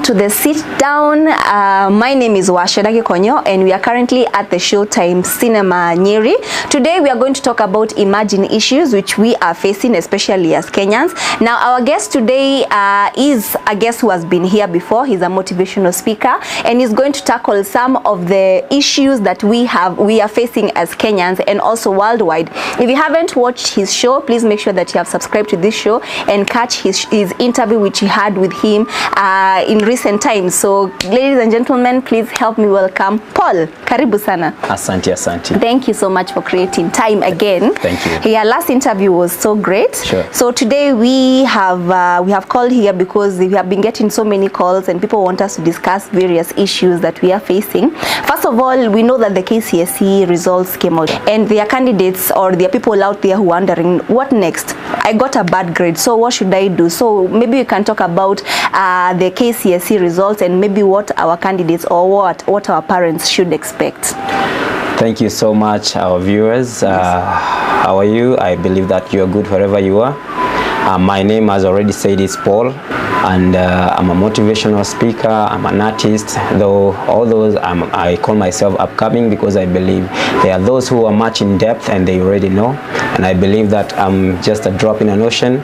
to the Sit Down. My name is Washeda Gikonyo and we are currently at the Showtime Cinema Nyeri. Today we are going to talk about emerging issues which we are facing, especially as Kenyans. Now our guest today is a guest who has been here before. He's a motivational speaker and he's going to tackle some of the issues that we are facing as Kenyans and also worldwide. If you haven't watched his show, please make sure that you have subscribed to this show and catch his interview which he had with him in recent times. So ladies and gentlemen, please help me welcome Paul. Karibu sana. Asante, asante. Thank you so much for creating time again. Thank you. Yeah, last interview was so great. Sure. So today we have called here because we have been getting so many calls and people want us to discuss various issues that we are facing. First of all, we know that the KCSE results came out and there are candidates or there are people out there who are wondering what next. I got a bad grade, so what should I do? So maybe we can talk about the KCSE results and maybe what our candidates or what our parents should expect. Thank you so much, our viewers. How are you? I believe that you are good wherever you are. My name, as already said, is Paul, and I'm a motivational speaker. I'm an artist, though all those I call myself upcoming because I believe there are those who are much in depth and they already know, and I believe that I'm just a drop in an ocean.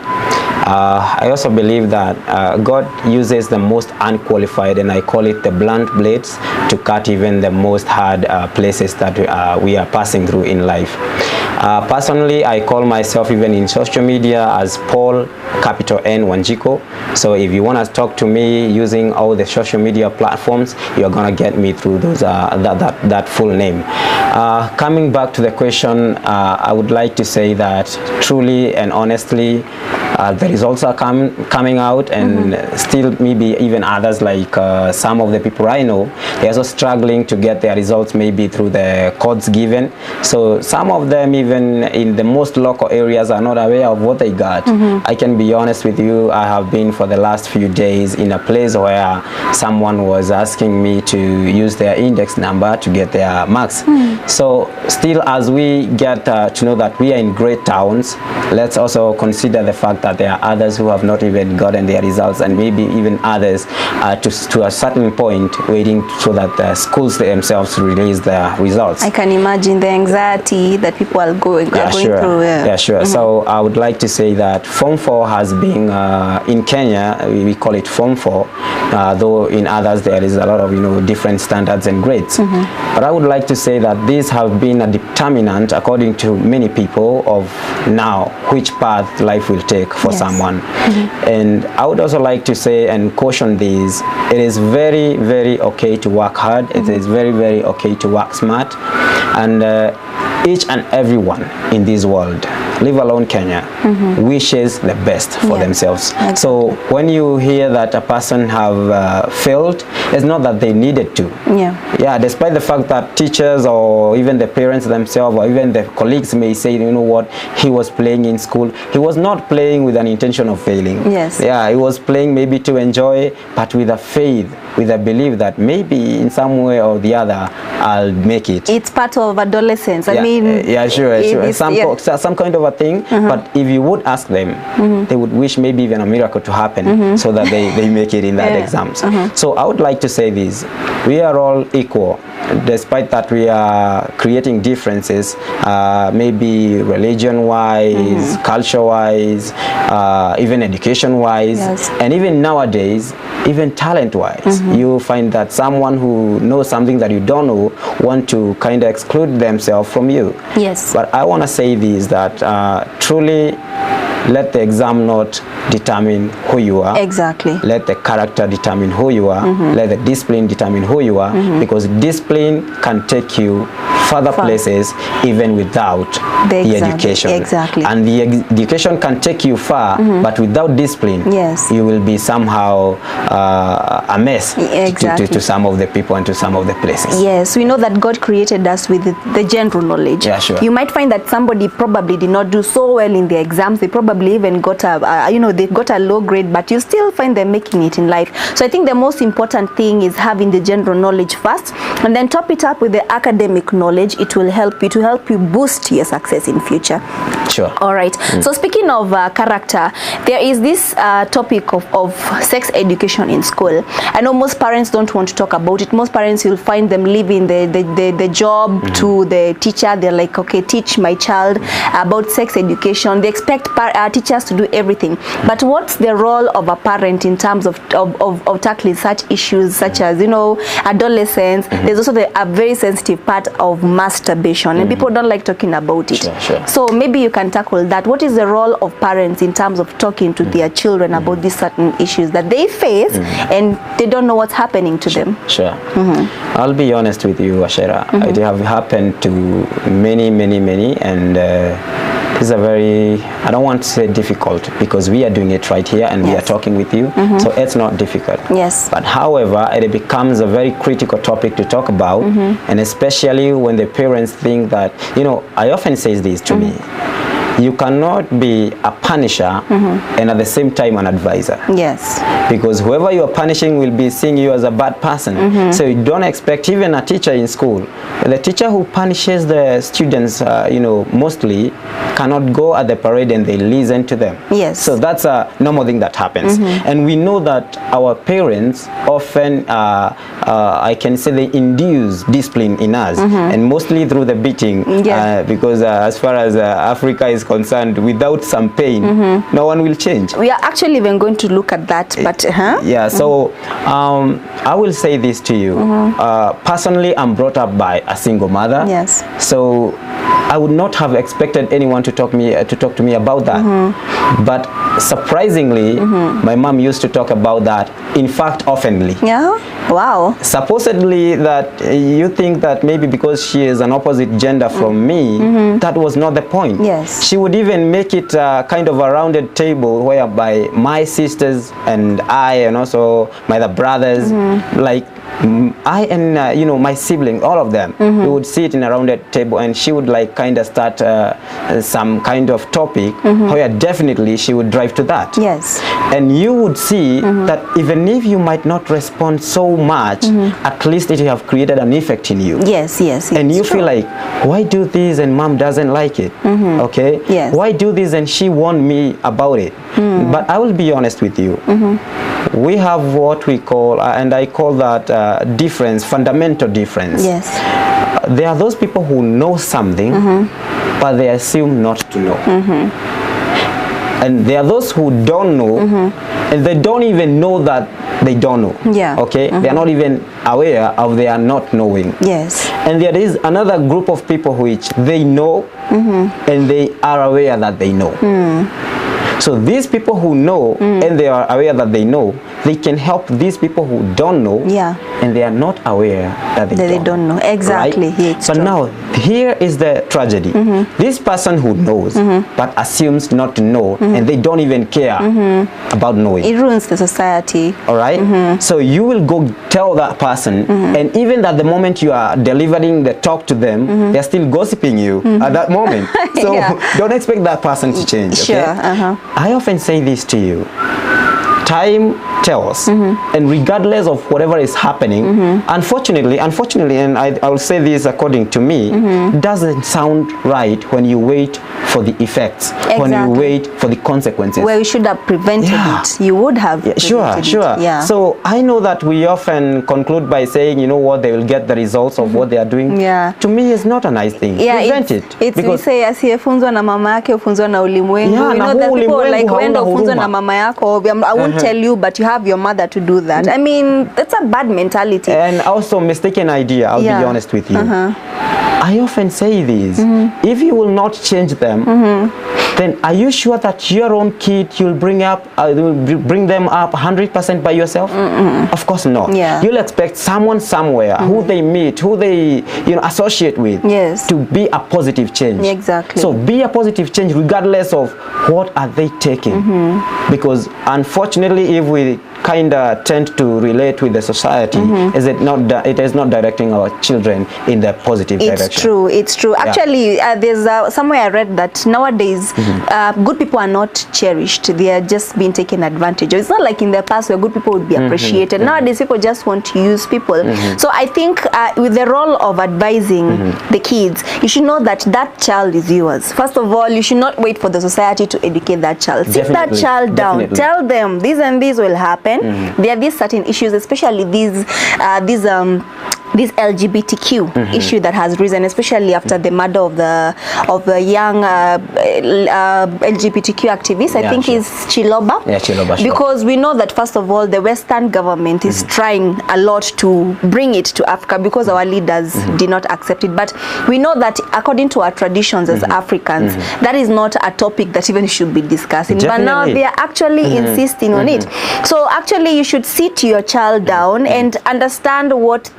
I also believe that God uses the most unqualified, and I call it the blunt blades, to cut even the most hard places that we are passing through in life. Personally, I call myself even in social media as Paul capital N Wanjiko. So if you want to talk to me using all the social media platforms, you're gonna get me through those that full name. Coming back to the question, I would like to say that truly and honestly, the results are coming out, and still maybe even others like some of the people I know, they're also struggling to get their results maybe through the codes given. So some of them even in the most local areas are not aware of what they got. I can be honest with you, I have been for the last few days in a place where someone was asking me to use their index number to get their marks. So still, as we get to know that we are in great towns, let's also consider the fact that there are others who have not even gotten their results, and maybe even others to a certain point waiting so that the schools themselves release their results. I can imagine the anxiety that people are going through. Yeah, sure. So I would like to say that Form 4 has been in Kenya, we call it Form 4, though in others there is a lot of different standards and grades. But I would like to say that these have been a determinant, according to many people, of now which path life will take for someone. And I would also like to say and caution these, it is very, very okay to work hard. It is very, very okay to work smart, and each and everyone in this world, leave alone Kenya, wishes the best for themselves. Exactly. So when you hear that a person have failed, it's not that they needed to. Yeah, despite the fact that teachers or even the parents themselves or even the colleagues may say, you know what, he was playing in school. He was not playing with an intention of failing. Yeah, he was playing maybe to enjoy, but with a faith, with a belief that maybe in some way or the other I'll make it. It's part of adolescence. I mean, yeah, sure. Some kind of a thing. But if you would ask them, they would wish maybe even a miracle to happen so that they make it in that exams. So I would like to say this: we are all equal, despite that we are creating differences, maybe religion-wise, culture-wise, even education-wise, and even nowadays, even talent-wise. You find that someone who knows something that you don't know want to kind of exclude themselves from you. But I want to say this, that truly let the exam not determine who you are. Let the character determine who you are. Let the discipline determine who you are, because discipline can take you further places even without the education. And the education can take you far, but without discipline, you will be somehow a mess to some of the people and to some of the places. Yes, we know that God created us with the general knowledge. Yeah, sure. You might find that somebody probably did not do so well in the exams. They probably probably even got a you know, they got a low grade, but you still find them making it in life. So I think the most important thing is having the general knowledge first, and then top it up with the academic knowledge. It will help you boost your success in future. Sure. All right. So speaking of character, there is this topic of sex education in school. I know most parents don't want to talk about it. Most parents, you'll find them leaving the job to the teacher. They're like, okay, teach my child about sex education. They expect teachers to do everything. But what's the role of a parent in terms of tackling such issues such as, you know, adolescence? There's also a very sensitive part of masturbation, and people don't like talking about it. Sure. So maybe you can tackle that. What is the role of parents in terms of talking to their children about these certain issues that they face and they don't know what's happening to them? Sure. I'll be honest with you, Ashera. It have happened to many, and this is a very, I don't want to say difficult, because we are doing it right here and we are talking with you, so it's not difficult. Yes. But however, it becomes a very critical topic to talk about, and especially when the parents think that, you know, I often say this to me, you cannot be a punisher and at the same time an advisor. Yes. Because whoever you are punishing will be seeing you as a bad person. So you don't expect even a teacher in school. The teacher who punishes the students, you know, mostly cannot go at the parade and they listen to them. Yes. So that's a normal thing that happens. And we know that our parents often, I can say, they induce discipline in us, and mostly through the beating. Because as far as Africa is concerned, without some pain, no one will change. We are actually even going to look at that, but yeah, so I will say this to you. Personally, I'm brought up by a single mother. Yes. So I would not have expected anyone to talk to me about that. But surprisingly, my mom used to talk about that, in fact, oftenly. Yeah. Wow. Supposedly that you think that maybe because she is an opposite gender from me, that was not the point. Yes. She would even make it kind of a rounded table whereby my sisters and I, and also my other brothers, like I and you know, my siblings, all of them, we would sit in a rounded table, and she would like kind of start some kind of topic where definitely she would drive to that. Yes. And you would see that even if you might not respond so much, at least it have created an effect in you. Yes. And you feel like, why do this and mom doesn't like it? Okay. Yes. Why do this and she warned me about it? But I will be honest with you. We have what we call, and I call that difference, fundamental difference. Yes. There are those people who know something, but they assume not to know. And there are those who don't know, and they don't even know that they don't know. Yeah. Okay? They are not even aware of their not knowing. Yes. And there is another group of people which they know, and they are aware that they know. So these people who know and they are aware that they know, they can help these people who don't know, and they are not aware that they don't know. Exactly. Right? But now, here is the tragedy. This person who knows but assumes not to know, and they don't even care about knowing. It ruins the society. All right? So you will go tell that person, and even at the moment you are delivering the talk to them, they're still gossiping you at that moment. So don't expect that person to change. Okay? Sure. I often say this to you. Time tells, and regardless of whatever is happening, unfortunately, and I will say this according to me, doesn't sound right when you wait for the effects, when you wait for the consequences. Where you should have prevented it. You would have prevented Sure. Yeah. So I know that we often conclude by saying, you know what, they will get the results of what they are doing. Yeah. To me, it's not a nice thing. Prevent it. It's we say asiyefunzwa na mama yake ufunzwa na ulimwengu. Yeah, you know that people like when ufunzwa na mama yako, I won't tell you, but you have your mother to do that. I mean, that's a bad mentality. And also mistaken idea, I'll be honest with you. I often say this, if you will not change them, then are you sure that your own kid you'll bring them up 100% by yourself? Of course not. You'll expect someone somewhere who they meet, who they associate with, to be a positive change. Exactly. So be a positive change regardless of what are they taking, because unfortunately, if we kind of tend to relate with the society, it is not directing our children in the positive direction. It's true. Actually, there's somewhere I read that nowadays good people are not cherished. They are just being taken advantage of. It's not like in the past where good people would be appreciated. Nowadays, people just want to use people. So I think with the role of advising the kids, you should know that that child is yours. First of all, you should not wait for the society to educate that child. Sit that child down. Tell them this and this will happen. There are these certain issues, especially these LGBTQ issue that has risen, especially after the murder of the young LGBTQ activist. I think is Chiloba. Yeah, Chiloba. Sure. Because we know that first of all, the Western government is trying a lot to bring it to Africa because our leaders did not accept it. But we know that according to our traditions as Africans, that is not a topic that even should be discussing. Definitely. But now they are actually insisting on it. So actually, you should sit your child down and understand what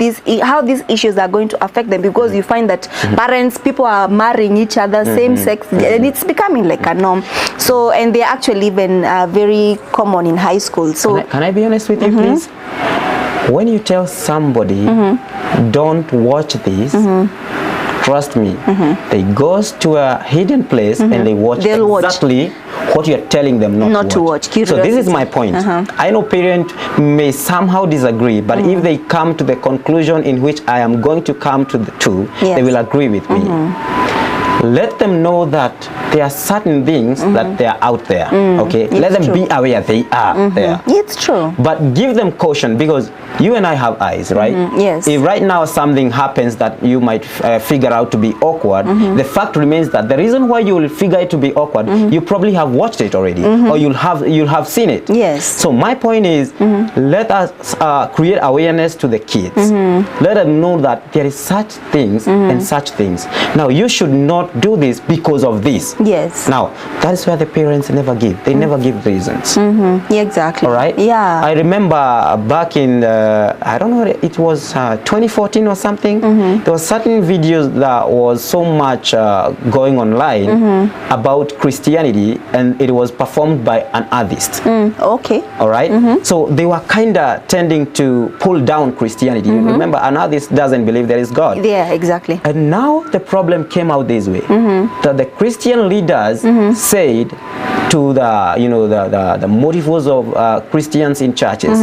how these issues are going to affect them, because you find that parents, people are marrying each other, same sex, and it's becoming like a norm. So, and they're actually even very common in high school. So, can I be honest with you, please? When you tell somebody, don't watch this, trust me, they goes to a hidden place and they watch exactly what you're telling them not to watch. So this is my point. I know parents may somehow disagree, but if they come to the conclusion in which I am going to come to, they will agree with me. Let them know that there are certain things that they are out there. Okay, let them be aware they are there. It's true. But give them caution, because you and I have eyes, right? Yes. If right now something happens that you might figure out to be awkward, the fact remains that the reason why you will figure it to be awkward, you probably have watched it already, or you'll have seen it. Yes. So my point is, let us create awareness to the kids. Let them know that there is such things and such things. Now you should not do this because of this. Yes. Now that is where the parents never give. They never give reasons. Yeah, exactly. All right. Yeah. I remember back in I don't know, it was 2014 or something. There was certain videos that was so much going online about Christianity, and it was performed by an artist. Okay. All right. So they were kind of tending to pull down Christianity. Remember, an artist doesn't believe there is God. Yeah, exactly. And now the problem came out this way, that the Christian leaders said to the motives of Christians in churches,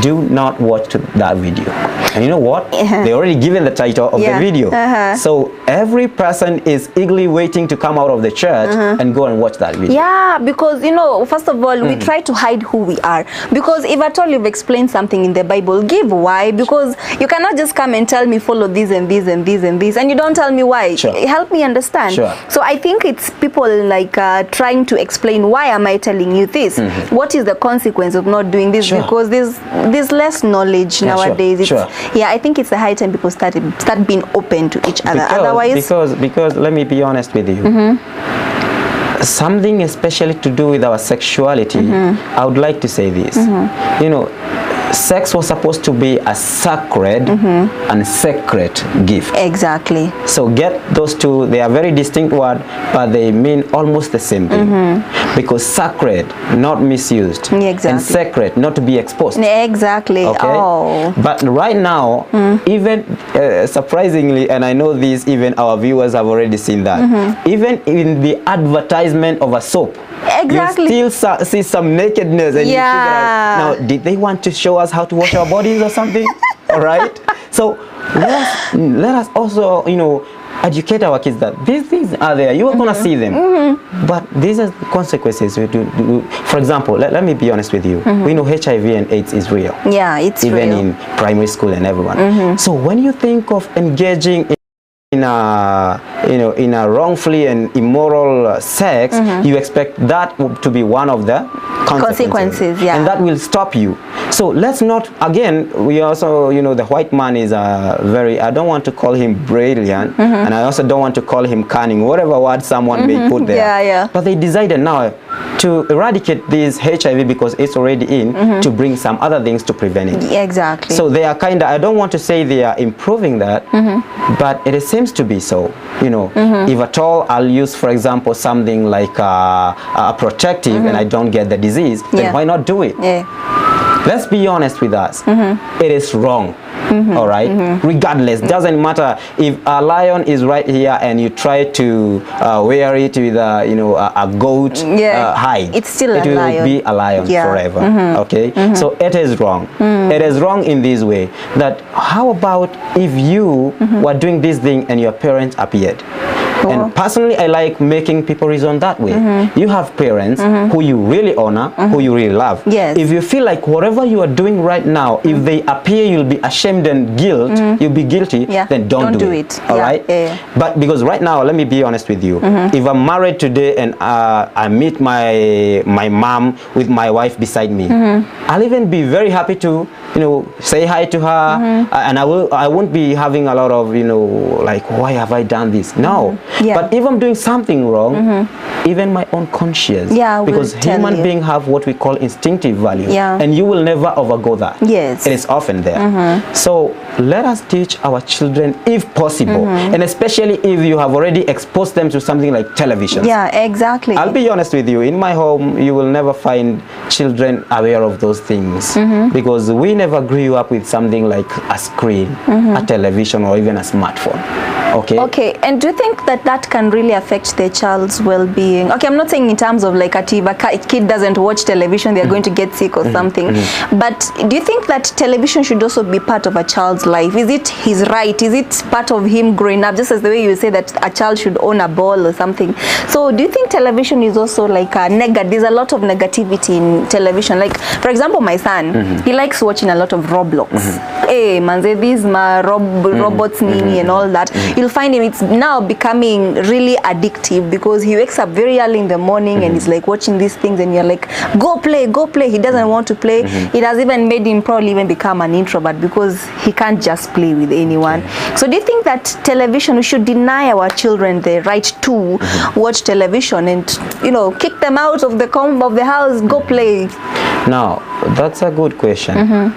do not watch that video. And you know what? They already given the title of the video. So every person is eagerly waiting to come out of the church and go and watch that video. Yeah, because first of all, we try to hide who we are. Because if at all you've explained something in the Bible, give why. Because you cannot just come and tell me follow this and this and this and this, and you don't tell me why. Sure. Help me understand. Sure. So I think it's people like trying to explain, why am I telling you this? What is the consequence of not doing this? Sure. Because there's less knowledge nowadays. Sure. Yeah, I think it's a high time people start being open to each other. Otherwise, because let me be honest with you. Something especially to do with our sexuality, I would like to say this. Sex was supposed to be a sacred and sacred gift. Exactly. So get those two, they are very distinct words, but they mean almost the same thing. Because sacred, not misused. Exactly. And sacred, not to be exposed. Exactly. Okay? Oh. But right now, even surprisingly, and I know this, even our viewers have already seen that, even in the advertisement of a soap, exactly, you still see some nakedness, and you figure out, now, did they want to show us how to wash our bodies or something? All right. So let us also, educate our kids that these things are there. You are gonna see them, but these are the consequences we do. For example, let me be honest with you. We know HIV and AIDS is real. Yeah, it's even real. in primary school and everyone. So when you think of engaging in a wrongfully and immoral sex, you expect that to be one of the consequences, yeah, and that will stop you. So let's not, again, we also, the white man is very, I don't want to call him brilliant, and I also don't want to call him cunning, whatever word someone may put there. But they decided now to eradicate this HIV because it's already in, to bring some other things to prevent it. Exactly. So they are kind of, I don't want to say they are improving that, but it seems to be so. If at all I'll use, for example, something like a protective and I don't get the disease, then why not do it? let's be honest with us. It is wrong. All right, regardless, doesn't matter if a lion is right here and you try to wear it with a goat hide, it's still it a will lion. be a lion forever. Okay, so it is wrong. It is wrong in this way, that how about if you were doing this thing and your parents appeared? And personally, I like making people reason that way. You have parents who you really honor, who you really love. Yes. If you feel like whatever you are doing right now, if they appear, you'll be ashamed and you'll be guilty, then don't do it. All right? But because right now, let me be honest with you. If I'm married today and I meet my mom with my wife beside me, I'll even be very happy to say hi to her, and I won't be having a lot of like, why have I done this? No. But if I'm doing something wrong, even my own conscience, because human beings have what we call instinctive value, and you will never overgo that. Yes. It is often there. So let us teach our children if possible, and especially if you have already exposed them to something like television. Yeah, exactly. I'll be honest with you, in my home you will never find children aware of those things, because we never grew up with something like a screen, a television, or even a smartphone. Okay, and do you think that can really affect the child's well-being? Okay, I'm not saying in terms of like if a kid doesn't watch television, they're going to get sick or something, but do you think that television should also be part of a child's life? Is it his right? Is it part of him growing up, just as the way you say that a child should own a ball or something? So do you think television is also like a there's a lot of negativity in television? Like, for example, my son, he likes watching a lot of Roblox. Hey, manze, these robots nini and all that. You'll find him, it's now becoming really addictive, because he wakes up very early in the morning and he's like watching these things, and you're like, go play. He doesn't want to play. It has even made him probably even become an introvert, because he can't just play with anyone. So do you think that television, we should deny our children the right to watch television and kick them out of the house, go play? Now, that's a good question.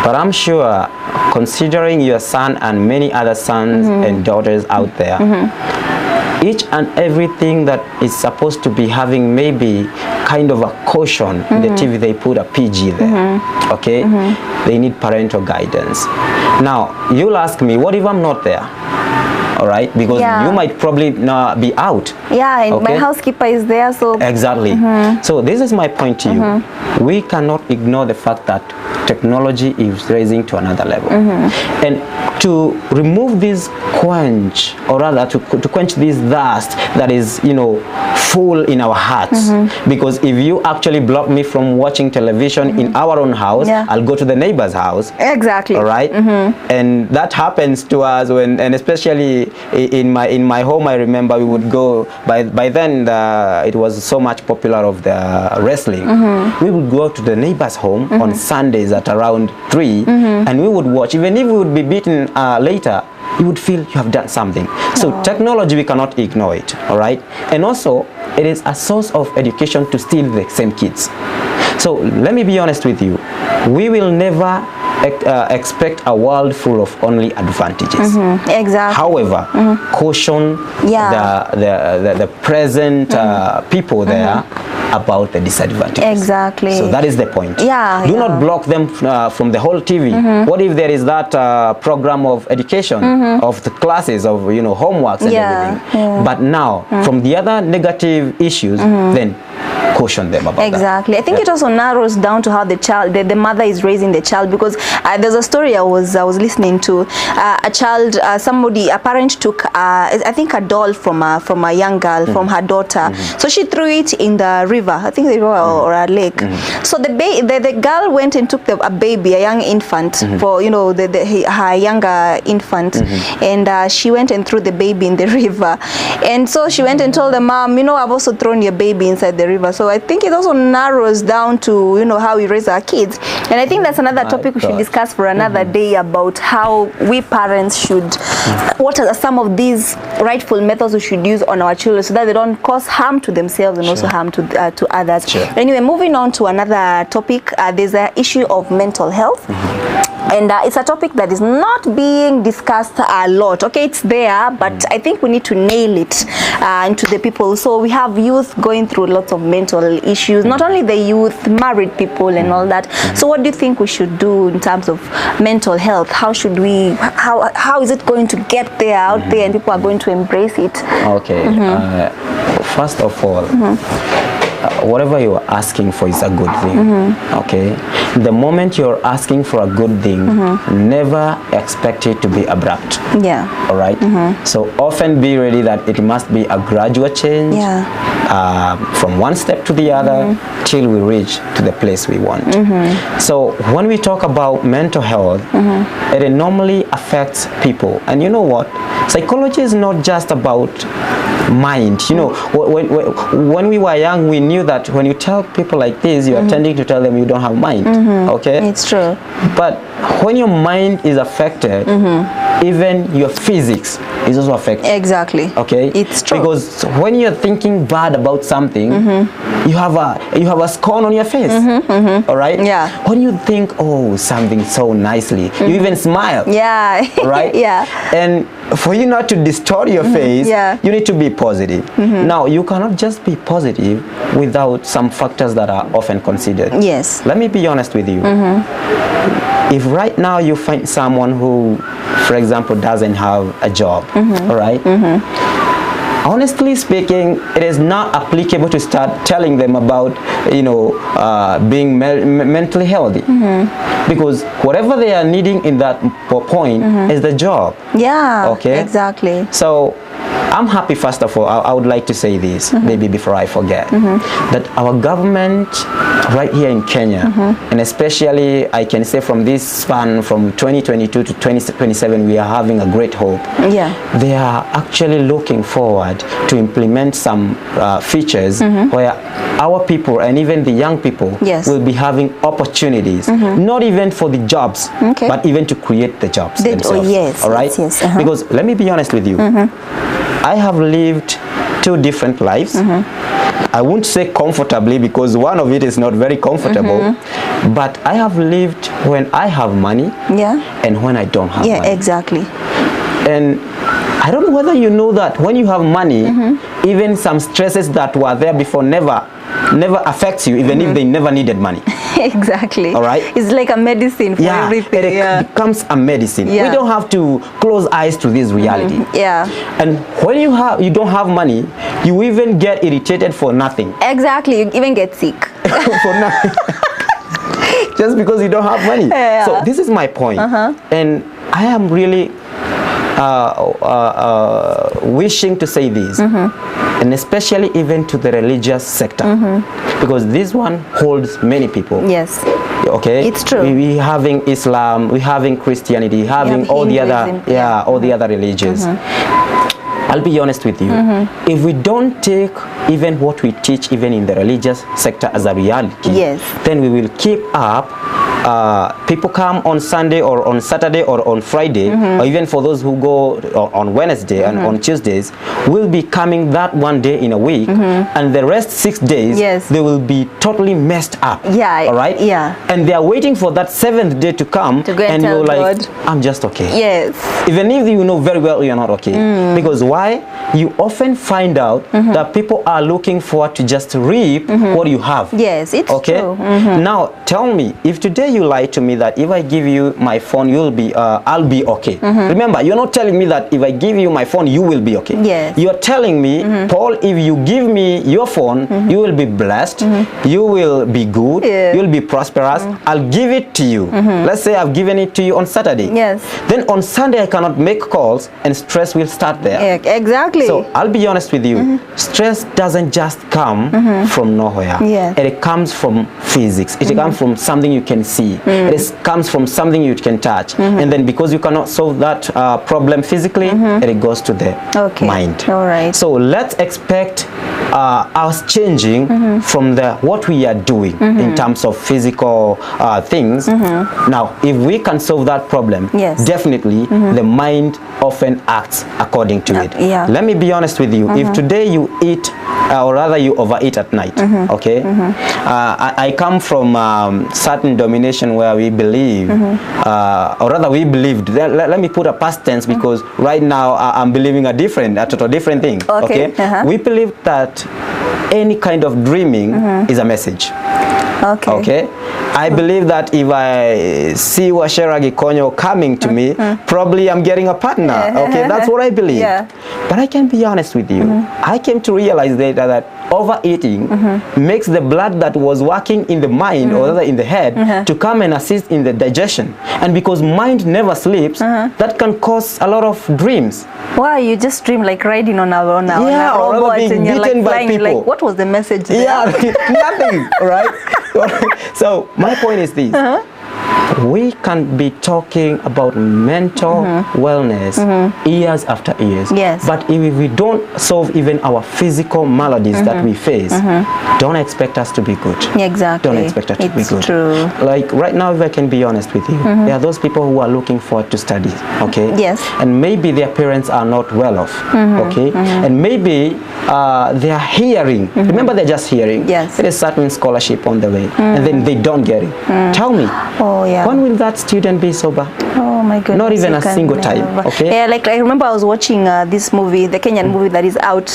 But I'm sure, considering your son and many other sons and daughters out there, each and everything that is supposed to be having maybe kind of a caution in the TV, they put a PG there. Okay? They need parental guidance. Now, you'll ask me, what if I'm not there? All right, because you might probably not be out. Yeah, and my housekeeper is there, so exactly. So this is my point to you. We cannot ignore the fact that technology is raising to another level, and to remove this quench, or rather to quench this dust that is full in our hearts. Because if you actually block me from watching television in our own house, I'll go to the neighbor's house. Exactly. All right. And that happens to us and especially in my home, I remember we would go by then it was so much popular of the wrestling. We would go to the neighbor's home on Sundays at around 3, and we would watch. Even if we would be beaten later, you would feel you have done something. So technology, we cannot ignore it. All right. And also, it is a source of education to still the same kids. So let me be honest with you, we will never expect a world full of only advantages. Exactly. However, caution the present people there about the disadvantages. Exactly. So that is the point. Do not block them from the whole TV. What if there is that program of education, of the classes, of homeworks and everything? But now, from the other negative issues, then caution them about that. I think it also narrows down to how the mother is raising the child, because there's a story I was listening to. A child, a parent took I think a doll from a young girl, from her daughter. So she threw it in the river, I think the river or a lake. So the girl went and took a baby, a young infant, for her younger infant, and she went and threw the baby in the river. And so she went and told the mom, I've also thrown your baby inside the river. So I think it also narrows down to how we raise our kids. And I think that's another topic we should discuss for another day, about how we parents should, what are some of these rightful methods we should use on our children, so that they don't cause harm to themselves and also harm to others. Anyway, moving on to another topic, there's an issue of mental health. And it's a topic that is not being discussed a lot. Okay, it's there, but I think we need to nail it into the people. So we have youth going through lots of mental issues, not only the youth, married people and all that. So what do you think we should do in terms of mental health? How should we, how is it going to get there out there and people are going to embrace it? Okay, first of all, whatever you are asking for is a good thing. Okay, the moment you're asking for a good thing, never expect it to be abrupt. Yeah. All right. So often be ready that it must be a gradual change, from one step to the other till we reach to the place we want. So when we talk about mental health, it normally affects people. And you know what? Psychology is not just about mind. You know, when we were young, we knew that when you tell people like this, you are tending to tell them you don't have mind. Okay, it's true. But when your mind is affected, even your physics is also affected. Exactly. Okay, it's true. Because when you're thinking bad about something, you have a scorn on your face. All right. Yeah. When you think, oh, something so nicely, you even smile. Yeah. Right. Yeah. And for you not to distort your face, you need to be positive. Now, you cannot just be positive without some factors that are often considered. Yes. Let me be honest with you. If right now you find someone who, for example, doesn't have a job, all right? Honestly speaking, it is not applicable to start telling them about, you know, being mentally healthy, because whatever they are needing in that point is the job. Yeah. Okay. Exactly. So I'm happy. First of all, I would like to say this, maybe before I forget, that our government right here in Kenya, and especially I can say from this span from 2022 to 2027, we are having a great hope. Yeah. They are actually looking forward to implement some features where our people and even the young people will be having opportunities, not even for the jobs, but even to create the jobs themselves. Oh, yes. All right? Yes, Because let me be honest with you, I have lived two different lives. I won't say comfortably because one of it is not very comfortable, but I have lived when I have money and when I don't have money. Yeah, exactly. And I don't know whether you know that when you have money, even some stresses that were there before never affects you, even if they never needed money. Exactly. All right. It's like a medicine for everything. It becomes a medicine. We don't have to close eyes to this reality. Yeah. And when you don't have money, you even get irritated for nothing. Exactly. You even get sick. For nothing. Just because you don't have money. Yeah. So this is my point. And I am really wishing to say this, and especially even to the religious sector, because this one holds many people. Yes. Okay, it's true. We having Islam, we having Christianity, having all the other all the other religions. I'll be honest with you, if we don't take even what we teach even in the religious sector as a reality, then we will keep up. People come on Sunday or on Saturday or on Friday, or even for those who go on Wednesday and on Tuesdays, will be coming that one day in a week, and the rest 6 days they will be totally messed up. Yeah. All right. Yeah. And they are waiting for that 7th day to come, and you're like, I'm just okay. Yes. Even if you know very well you're not okay, because why? You often find out that people are looking forward to just reap what you have. Yes, it's true. Now tell me, if today you lie to me that if I give you my phone, you'll be, I'll be okay. Remember, you're not telling me that if I give you my phone, you will be okay. Yes. You're telling me, Paul, if you give me your phone, you will be blessed, you will be good, you'll be prosperous. I'll give it to you. Let's say I've given it to you on Saturday. Yes. Then on Sunday I cannot make calls, and stress will start there. Exactly. So I'll be honest with you, stress doesn't just come from nowhere. It comes from physics. It comes from something you can see. It comes from something you can touch. And then because you cannot solve that problem physically, it goes to the mind. All right. So let's expect us changing from the what we are doing in terms of physical things. Now, if we can solve that problem, Yes. definitely the mind often acts according to it. Yeah. Let me be honest with you. If today you eat, or rather you overeat at night, okay? I come from certain domination where we believe, or rather we believed, let me put a past tense because right now I'm believing a total different thing, Okay. We believe that any kind of dreaming is a message. Okay. Okay, I believe that if I see Wachera Gikonyo coming to me, probably I'm getting a partner. Okay, that's what I believe. Yeah. But I can be honest with you. I came to realize later that overeating makes the blood that was working in the mind or rather in the head to come and assist in the digestion. And because mind never sleeps, that can cause a lot of dreams. Wow, you just dream like riding on a or rather robot being and you're like beaten by flying. You're people. like, what was the message there? Yeah, nothing, right? So my point is this. We can be talking about mental wellness years after years. Yes. But if we don't solve even our physical maladies that we face, don't expect us to be good. Yeah, exactly. Don't expect us to be It's good. true. Like right now, if I can be honest with you, there are those people who are looking forward to study, okay? Yes. And maybe their parents are not well off, okay? And maybe they are hearing. Remember, they're just hearing. Yes. There is certain scholarship on the way, and then they don't get it. Tell me, Oh, yeah. when will that student be sober? Oh my goodness. Not even you a can single time, never. okay? Yeah, like I remember I was watching this movie, the Kenyan movie that is out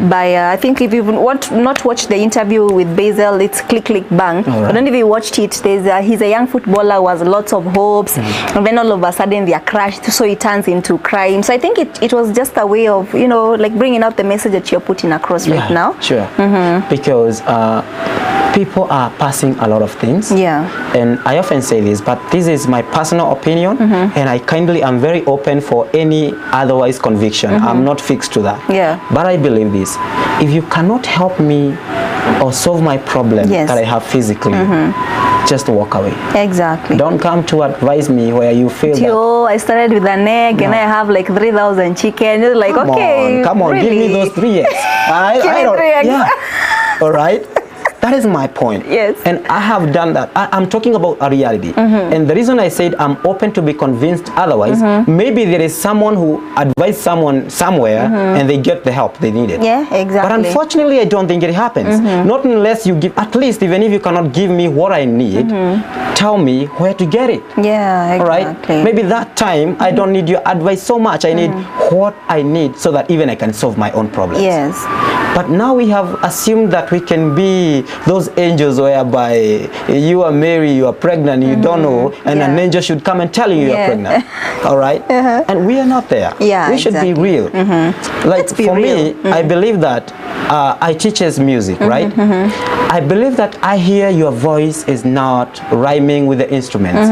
by, I think if you not watched the interview with Basil, it's Click Click Bang. All right. I don't know if you watched it. He's a young footballer who has lots of hopes, and then all of a sudden they are crushed, so it turns into crime. So I think it was just a way of, you know, like bringing out the message that you're putting across right now. Sure. Because people are passing a lot of things. Yeah. And I often say this, but this is my personal opinion, and I kindly am very open for any otherwise conviction. I'm not fixed to that. Yeah. But I believe this. If you cannot help me or solve my problem Yes. that I have physically, just walk away. Exactly. Don't come to advise me where you feel that. Oh, I started with an egg and I have like 3,000 chicken. You're like, okay, Come on, really? give me those 3 eggs. Give me 3 eggs. Yeah. All right. That is my point. Yes. And I have done that. I'm talking about a reality. And the reason I said I'm open to be convinced otherwise, maybe there is someone who advised someone somewhere and they get the help they needed. Yeah, exactly. But unfortunately, I don't think it happens. Not unless you give, at least even if you cannot give me what I need, tell me where to get it. Yeah, All exactly. right? Maybe that time I don't need your advice so much. I need what I need so that even I can solve my own problems. Yes. But now we have assumed that we can be those angels whereby you are Mary, you are pregnant, you don't know, and an angel should come and tell you you're pregnant. All right? And we are not there. Yeah, we should be real. Like be for real. me, I believe that I teach as music, right? I believe that I hear your voice is not rhyming with the instruments.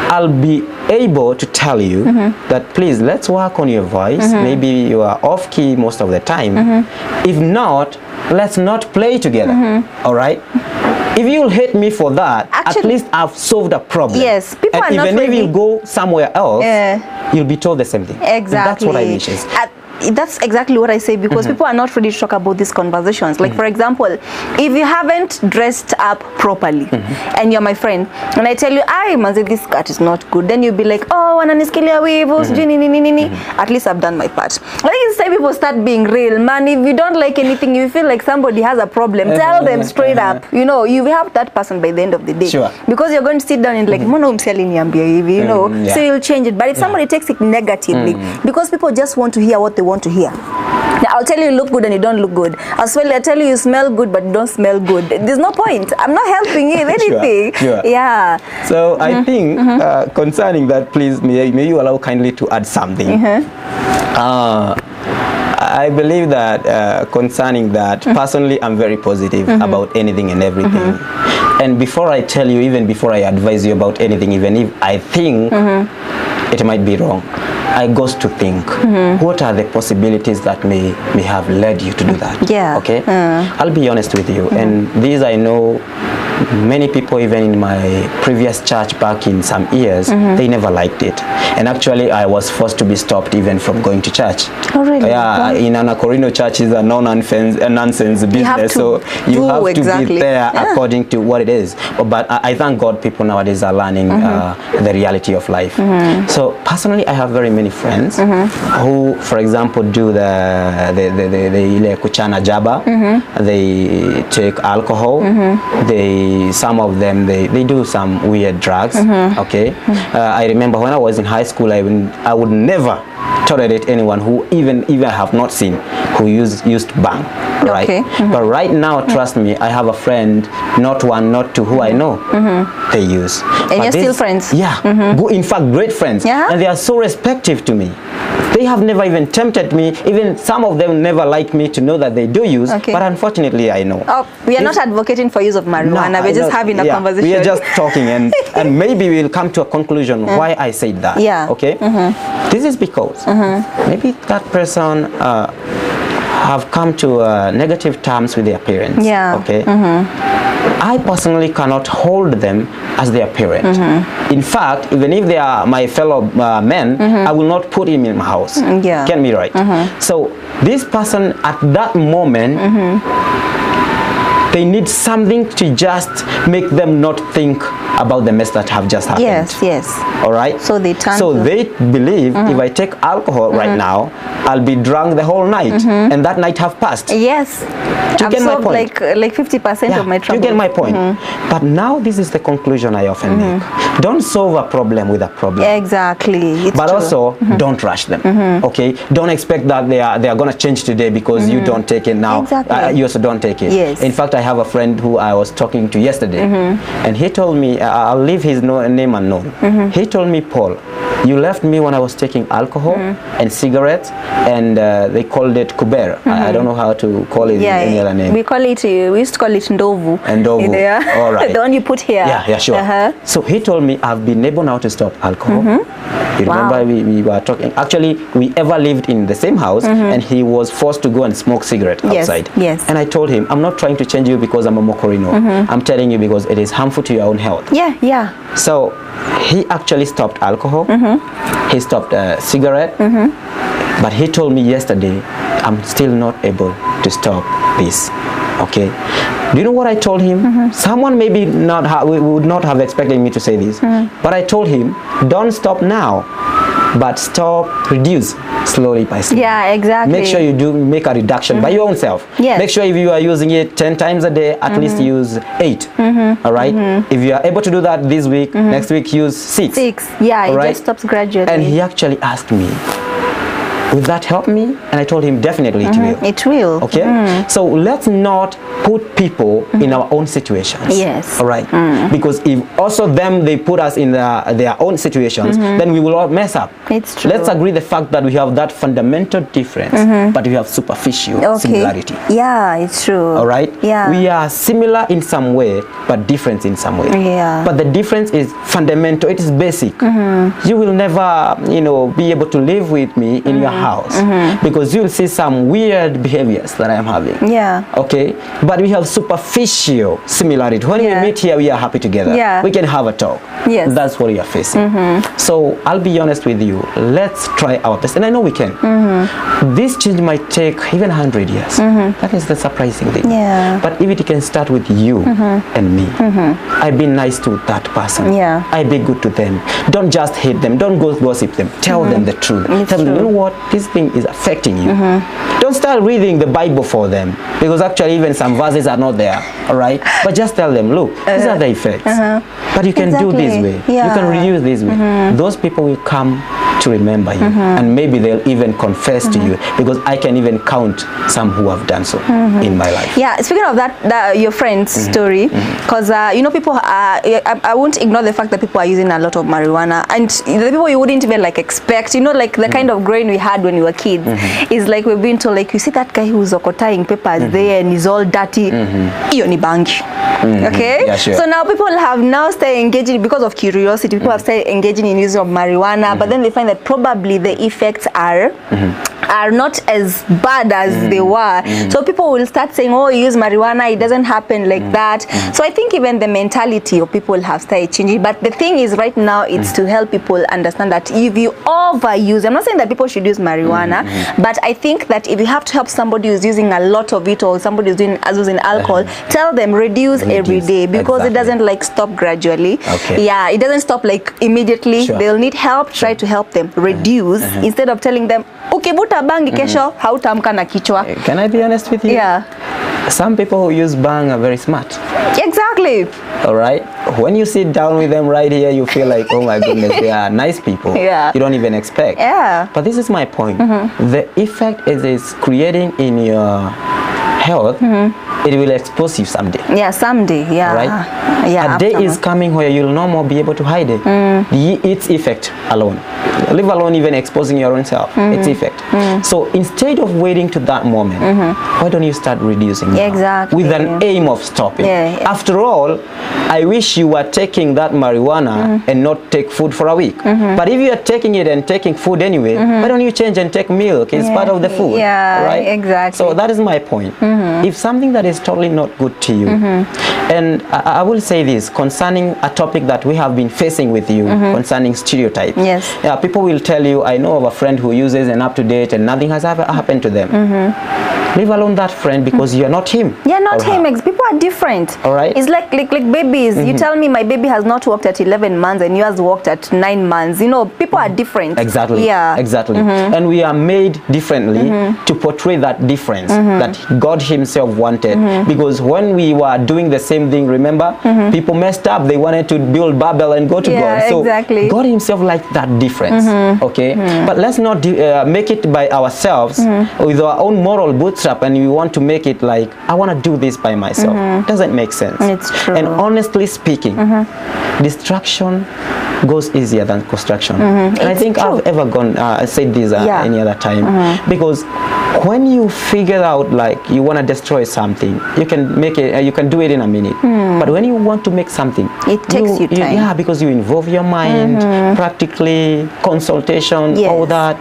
I'll be able to tell you that please let's work on your voice. Maybe you are off key most of the time. If not, let's not play together. All right? If you'll hate me for that, Actually, at least I've solved a problem. Yes, people and are not even if ready. you go somewhere else, you'll be told the same thing. Exactly. That's what I wish is. That's exactly what I say, because people are not ready to talk about these conversations. Like, for example, if you haven't dressed up properly and you're my friend and I tell you, this skirt is not good, then you'll be like, oh, wananisikilia wivu, sijui nini, nini, nini. At least I've done my part. Like, it's time people start being real, man. If you don't like anything, you feel like somebody has a problem, tell them straight up. You know, you have that person by the end of the day. Sure. Because you're going to sit down and like, mbona umsi aliniambia hivi, you know, so you'll change it. But if somebody takes it negatively, because people just want to hear what they want to hear. Now, I'll tell you look good and you don't look good. As well, I'll tell you smell good but you don't smell good. There's no point. I'm not helping you with anything. Sure. Yeah. So I think concerning that, please, may you allow kindly to add something. I believe that concerning that, personally, I'm very positive about anything and everything. And before I tell you, even before I advise you about anything, even if I think it might be wrong, I goes to think, what are the possibilities that may have led you to do that? Yeah. Okay? I'll be honest with you, and these I know many people, even in my previous church back in some years, they never liked it. And actually, I was forced to be stopped even from going to church. Oh, really? Yeah, in Anacorino church is a nonsense business, so you have to be there according to what it is. But I thank God people nowadays are learning the reality of life. So personally, I have very many friends who, for example, do the kuchana jaba. They take alcohol. Some of them they do some weird drugs. Okay, I remember when I was in high school, I would never tolerate anyone who even have not seen who used bang, right? Okay. But right now, trust me, I have a friend, not one, not two, who I know they use. And you're still friends? Yeah, in fact, great friends. Yeah? And they are so respectful to me. They have never even tempted me. Even some of them never like me to know that they do use. Okay. But unfortunately, I know. Oh, we are not advocating for use of marijuana. We're just having a conversation. We are just talking, and maybe we'll come to a conclusion why I said that. Yeah. Okay. This is because maybe that person have come to negative terms with their parents. Yeah. Okay. I personally cannot hold them as their parent. In fact, even if they are my fellow men, I will not put him in my house. Yeah. Get me right? So this person at that moment, they need something to just make them not think about the mess that have just happened. Yes, yes. All right. So they turn. So they believe if I take alcohol right now, I'll be drunk the whole night, and that night have passed. Yes. Do you get my point? Like 50% of my trouble. You get my point. But now this is the conclusion I often make. Don't solve a problem with a problem. Exactly. It's but true. Also, don't rush them. Okay. Don't expect that they are going to change today because you don't take it now. Exactly. You also don't take it. Yes. In fact, I have a friend who I was talking to yesterday, and he told me, I'll leave his name unknown. He told me, Paul, you left me when I was taking alcohol and cigarettes, and they called it kuber. I don't know how to call it in any other name. We used to call it ndovu. Ndovu. Yeah. All right. The one you put here. Yeah, sure. So he told me I've been able now to stop alcohol. You remember we were talking. Actually, we ever lived in the same house, and he was forced to go and smoke cigarette outside. Yes. And I told him, I'm not trying to change you because I'm a Mokorino. I'm telling you because it is harmful to your own health. Yeah, yeah. So he actually stopped alcohol. He stopped cigarette. But he told me yesterday, I'm still not able to stop this. Okay. Do you know what I told him? Someone maybe would not have expected me to say this, but I told him, don't stop now, but reduce slowly by slowly. Yeah, exactly. Make sure you make a reduction by your own self. Yes. Make sure if you are using it 10 times a day, at least use 8. All right. If you are able to do that this week, next week use 6. 6. Yeah, it just stops gradually. And he actually asked me, will that help me? And I told him definitely it will. It will. Okay. So let's not put people in our own situations. Yes. All right. Because if also they put us in their own situations, then we will all mess up. It's true. Let's agree the fact that we have that fundamental difference, but we have superficial similarity. Yeah, it's true. All right. Yeah. We are similar in some way, but different in some way. Yeah. But the difference is fundamental. It is basic. You will never, be able to live with me in your house because you'll see some weird behaviors that I am having. Yeah. Okay. But we have superficial similarity. When we meet here, we are happy together. Yeah. We can have a talk. Yes. That's what we are facing. So I'll be honest with you. Let's try our best, and I know we can. This change might take even 100 years. That is the surprising thing. Yeah. But if it can start with you and me, I be nice to that person. Yeah. I be good to them. Don't just hate them. Don't go gossip them. Tell them the truth. Tell them, you know what, this thing is affecting you. Don't start reading the Bible for them, because actually even some verses are not there. All right. But just tell them, look, these are the effects. But you can do this way. Yeah. You can reduce this way. Those people will come to remember you, and maybe they'll even confess to you, because I can even count some who have done so in my life. Yeah, speaking of that your friend's story, because people are, I won't ignore the fact that people are using a lot of marijuana, and the people you wouldn't even expect, like the kind of growing we had when we were kids, is like we've been told, like, you see that guy who's occupying papers there and he's all dirty, iyo ni bangi. Okay. Yeah, sure. So now people have started engaging because of curiosity. People have started engaging in use of marijuana, but then they find that probably the effects are not as bad as they were. So people will start saying, oh, you use marijuana, it doesn't happen like that. So I think even the mentality of people have started changing. But the thing is, right now, it's to help people understand that if you overuse, I'm not saying that people should use marijuana, but I think that if you have to help somebody who's using a lot of it, or somebody who's using alcohol, tell them reduce every day, because it doesn't like stop gradually. Yeah, it doesn't stop like immediately. They'll need help. Try to help them reduce instead of telling them, ukivuta bangi kesho hautamka na kichwa. Can I be honest with you? Yeah. Some people who use bang are very smart. Exactly. All right. When you sit down with them right here, you feel like, oh my goodness, they are nice people. Yeah. You don't even expect. Yeah. But this is my point. The effect it is creating in your health, it will expose you someday. Yeah, someday. Yeah. Right? Yeah. A day is coming where you'll no more be able to hide it. Its effect alone. Leave alone even exposing your own self. Its effect. So instead of waiting to that moment, why don't you start reducing now? Exactly. With an aim of stopping. After all, I wish you were taking that marijuana and not take food for a week. But if you are taking it and taking food anyway, why don't you change and take milk? It's part of the food. Yeah, right? exactly. So that is my point. If something that is totally not good to you, and I will say this concerning a topic that we have been facing with you, concerning stereotypes. Yes. Yeah, people will tell you, I know of a friend who uses and up to date and nothing has ever happened to them. Leave alone that friend, because you're not him. You're not him. People are different. All right. It's like babies. You tell me my baby has not walked at 11 months and yours walked at 9 months. You know, people are different. Exactly. Yeah. Exactly. And we are made differently to portray that difference that God himself wanted. Because when we were doing the same thing, remember, people messed up. They wanted to build Babel and go to God. So exactly. God himself liked that difference. Okay. But let's not make it by ourselves with our own moral bootstrap, and we want to make it like, I want to do this by myself. Doesn't make sense. It's true. And honestly speaking, destruction goes easier than construction. And I think I've ever said this any other time, because when you figure out like you want to destroy something, you can make it, you can do it in a minute. But when you want to make something, it takes you time. Yeah, because you involve your mind, practically, consultation, all that.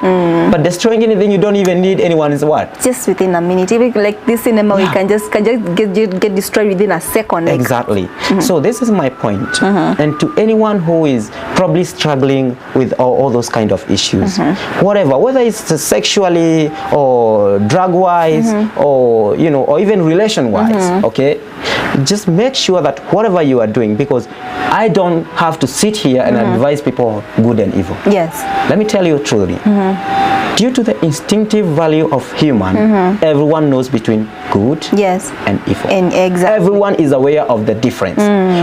But destroying anything, you don't even need anyone's word. Just within a minute. Even like this cinema, we can just get destroyed within a second. Like. Exactly. So this is my point. And to anyone who is probably struggling with all those kind of issues, whatever, whether it's sexually or drug-wise, or you know, or even relation-wise, okay, just make sure that whatever you are doing, because I don't have to sit here and advise people good and evil. Yes. Let me tell you truly. Due to the instinctive value of human, everyone knows between good and evil. And exactly. Everyone is aware of the difference.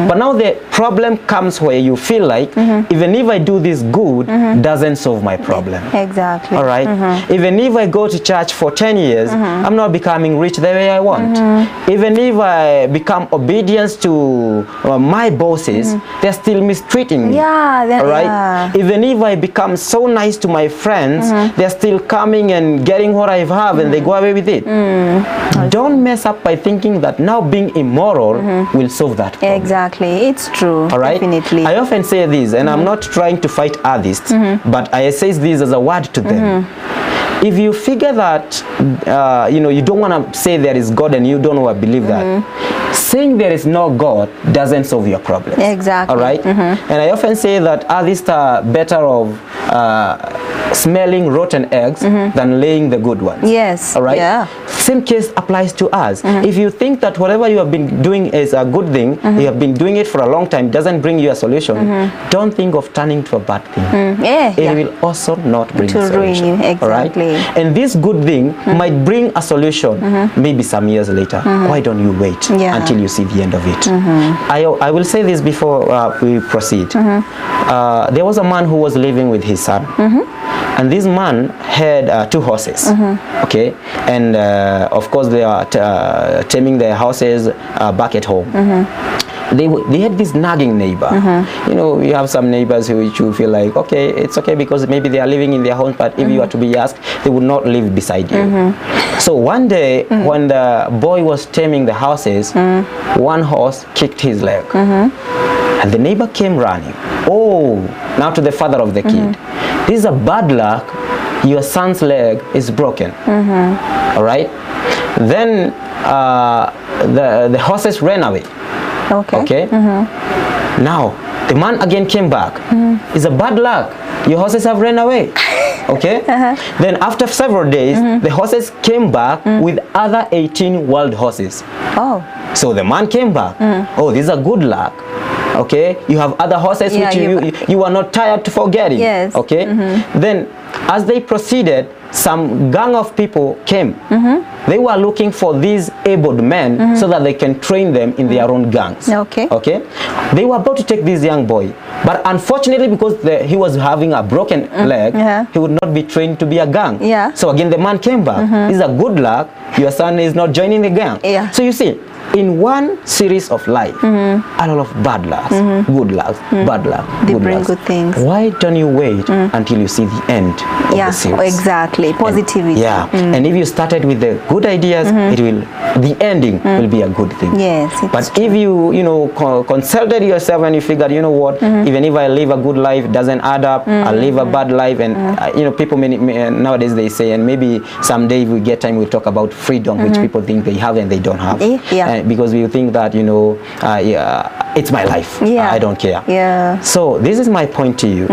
But now the problem comes where you feel like, even if I do this good, doesn't solve my problem. Exactly. All right? Even if I go to church for 10 years, I'm not becoming rich the way I want. Even if I become obedient to my bosses, they're still mistreating me. Yeah. All right? Even if I become so nice to my friends, they're still coming and getting what I have, and they go away with it. Don't mess up by thinking that now being immoral will solve that problem. Exactly. It's true. All right? Definitely. I often say this, and I'm not trying to fight atheists, but I say this as a word to them. If you figure that, you know, you don't want to say there is God and you don't want to believe that, saying there is no God doesn't solve your problems. Exactly. All right? And I often say that atheists are better off smelling rotten eggs than laying the good ones. Yes. All right? Yeah. Same case applies to us. If you think that whatever you have been doing is a good thing, you have been doing it for a long time, doesn't bring you a solution, don't think of turning to a bad thing. It will also not bring a solution. Ruin you. Exactly. All right? And this good thing might bring a solution maybe some years later. Why don't you wait until you see the end of it? I will say this before we proceed. There was a man who was living with his son. And this man had 2 horses, okay, and of course they are taming their horses back at home. they had this nagging neighbor. You know, you have some neighbors which you feel like, okay, it's okay because maybe they are living in their home, but if you are to be asked, they would not live beside you. So one day, when the boy was taming the horses, one horse kicked his leg. And the neighbor came running. Oh, now to the father of the kid. This is a bad luck. Your son's leg is broken. All right. Then the horses ran away. Okay. Now the man again came back. It's a bad luck. Your horses have run away. Okay. Then after several days, the horses came back with other 18 wild horses. Oh. So the man came back. Oh, this is a good luck. Okay, you have other horses which you are not tired to forgetting. Yes. Okay. Then as they proceeded, some gang of people came. They were looking for these able men so that they can train them in their own gangs. Okay. Okay. They were about to take this young boy, but unfortunately, because he was having a broken leg, he would not be trained to be a gang. So again, the man came back. This is a good luck. Your son is not joining the gang. So you see, in one series of life, a lot of bad luck, good luck, bad luck, they bring good things. Why don't you wait until you see the end of the series? Exactly. Positivity. And if you started with the good ideas, the ending will be a good thing. Yes. But if you consulted yourself and you figured, you know what, even if I live a good life, it doesn't add up, I'll live a bad life, and people nowadays they say, and maybe someday if we get time we'll talk about freedom, which people think they have and they don't have. Because we think that, it's my life. I don't care. So this is my point to you.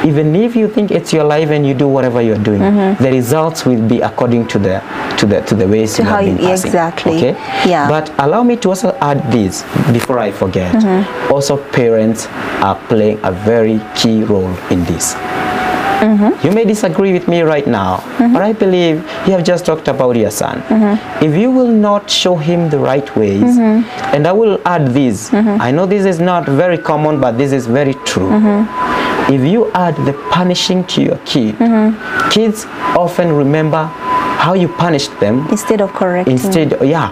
Even if you think it's your life and you do whatever you're doing, the results will be according to the ways you have been passing. Exactly. Okay? But allow me to also add this before I forget. Also, parents are playing a very key role in this. You may disagree with me right now, but I believe you have just talked about your son. If you will not show him the right ways, and I will add this, I know this is not very common, but this is very true. If you add the punishing to your kid, kids often remember how you punished them instead of correcting.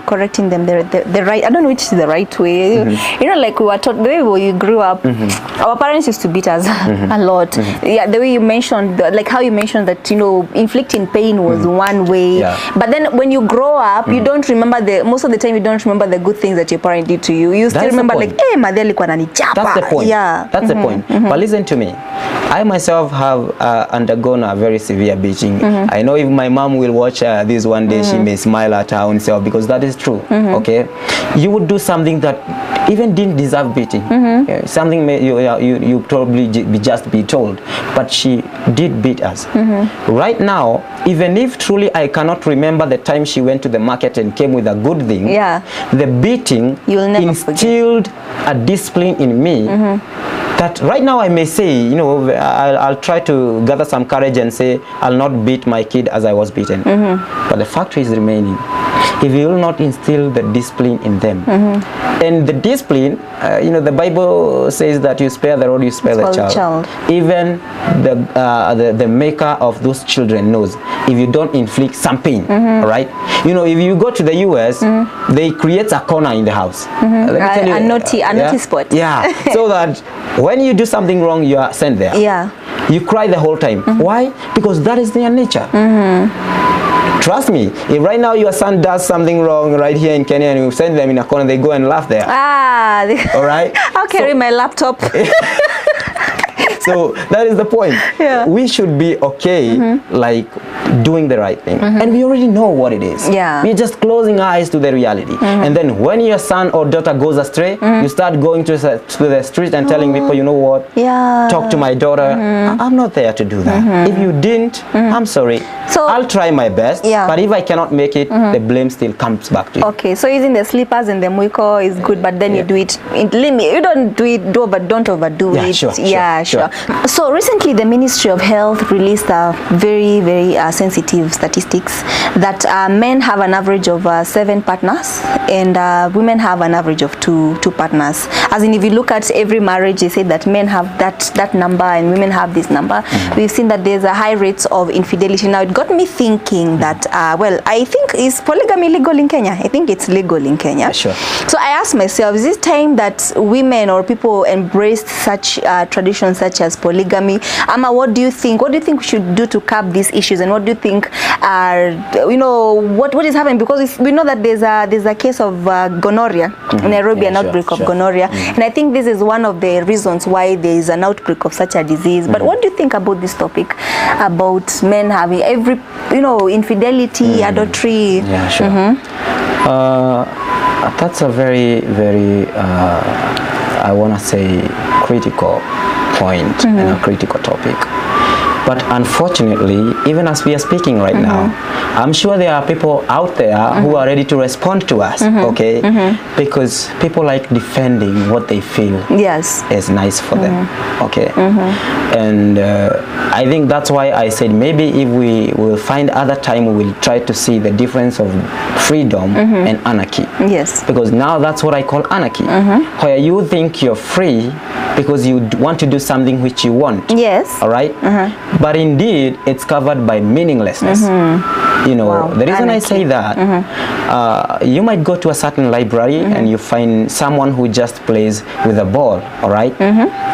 Correcting them the right. I don't know which is the right way. You know, like we were taught, the way we grew up, our parents used to beat us a lot. The way you mentioned, like how you mentioned that, inflicting pain was one way. But then when you grow up, you don't remember most of the time you don't remember the good things that your parent did to you. You still remember like, hey, madhe alikuwa ananichapa. That's the point. That's the point. But listen to me. I myself have undergone a very severe beating. I know if my mom will watch this one day, she may smile at her own self, because that is true. Okay, you would do something that even didn't deserve beating. Something you probably just be told, but she did beat us. Right now, even if truly I cannot remember the time she went to the market and came with a good thing, the beating instilled a discipline in me. That right now I may say, I'll try to gather some courage and say I'll not beat my kid as I was beaten. But the fact is remaining. If you will not instill the discipline in them, and the discipline, the Bible says that you spare the rod, you spare the child. Even the maker of those children knows if you don't inflict some pain, right? If you go to the US, they create a corner in the house, a naughty spot. So that when you do something wrong, you are sent there. You cry the whole time. Why? Because that is their nature. Trust me, if right now your son does something wrong right here in Kenya and you send them in a corner, they go and laugh there. All right? I'll carry my laptop. So that is the point. We should be okay, like doing the right thing. And we already know what it is. We're just closing our eyes to the reality. And then when your son or daughter goes astray, you start going to the street and telling people, you know what, talk to my daughter. I'm not there to do that. If you didn't, I'm sorry. So I'll try my best, but if I cannot make it, the blame still comes back to you. Okay, so using the slippers and the mwiko is good, but then you do it in limit. You don't do it, but don't overdo it. Sure. So recently the Ministry of Health released very, very sensitive statistics that men have an average of 7 partners and women have an average of two partners. As in, if you look at every marriage, they say that men have that number and women have this number. We've seen that there's a high rates of infidelity. Now it got me thinking that, well, I think, is polygamy legal in Kenya? I think it's legal in Kenya. Sure. So I asked myself, is it time that women or people embraced such traditions such as polygamy? Ama, what do you think? What do you think we should do to curb these issues? And what do you think are, you know, what is happening? Because we know that there's a case of gonorrhea in Nairobi, an outbreak of gonorrhea. And I think this is one of the reasons why there is an outbreak of such a disease. But what do you think about this topic, about men having every, you know, infidelity, adultery? Yeah, sure. That's a very, very, I want to say, critical point and a critical topic. But unfortunately, even as we are speaking right now, I'm sure there are people out there who are ready to respond to us, okay? Because people like defending what they feel is nice for them, okay? And I think that's why I said maybe if we will find other time, we will try to see the difference of freedom and anarchy. Yes. Because now that's what I call anarchy, where you think you're free because you want to do something which you want. Yes. All right? But indeed, it's covered by meaninglessness. You know, the reason I say that, you might go to a certain library and you find someone who just plays with a ball, all right?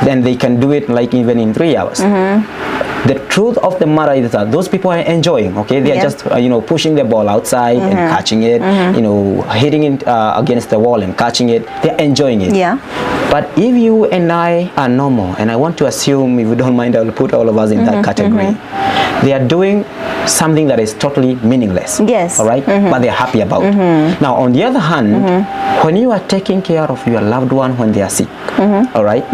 Then they can do it like even in 3 hours. The truth of the matter is that those people are enjoying, okay? They are just, you know, pushing the ball outside and catching it, you know, hitting it against the wall and catching it. They're enjoying it. Yeah. But if you and I are normal, and I want to assume, if you don't mind, I'll put all of us in that category, they are doing something that is totally meaningless. Yes. All right? But they're happy about. Now, on the other hand, when you are taking care of your loved one when they are sick, all right,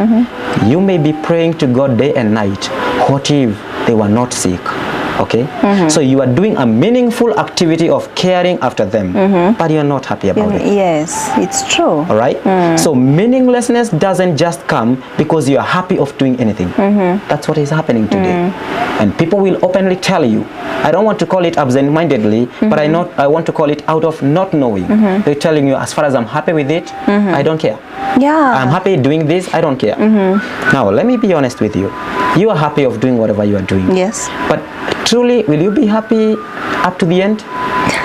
you may be praying to God day and night. What if they were not sick? Okay, so you are doing a meaningful activity of caring after them, but you're not happy about it. Yes, it's true. All right, so meaninglessness doesn't just come because you are happy of doing anything. That's what is happening today, and people will openly tell you. I don't want to call it absent-mindedly, but I want to call it out of not knowing. They're telling you, as far as I'm happy with it, I don't care. Yeah, I'm happy doing this, I don't care. Now, let me be honest with you. You are happy of doing whatever you are doing. Yes. But truly, will you be happy up to the end?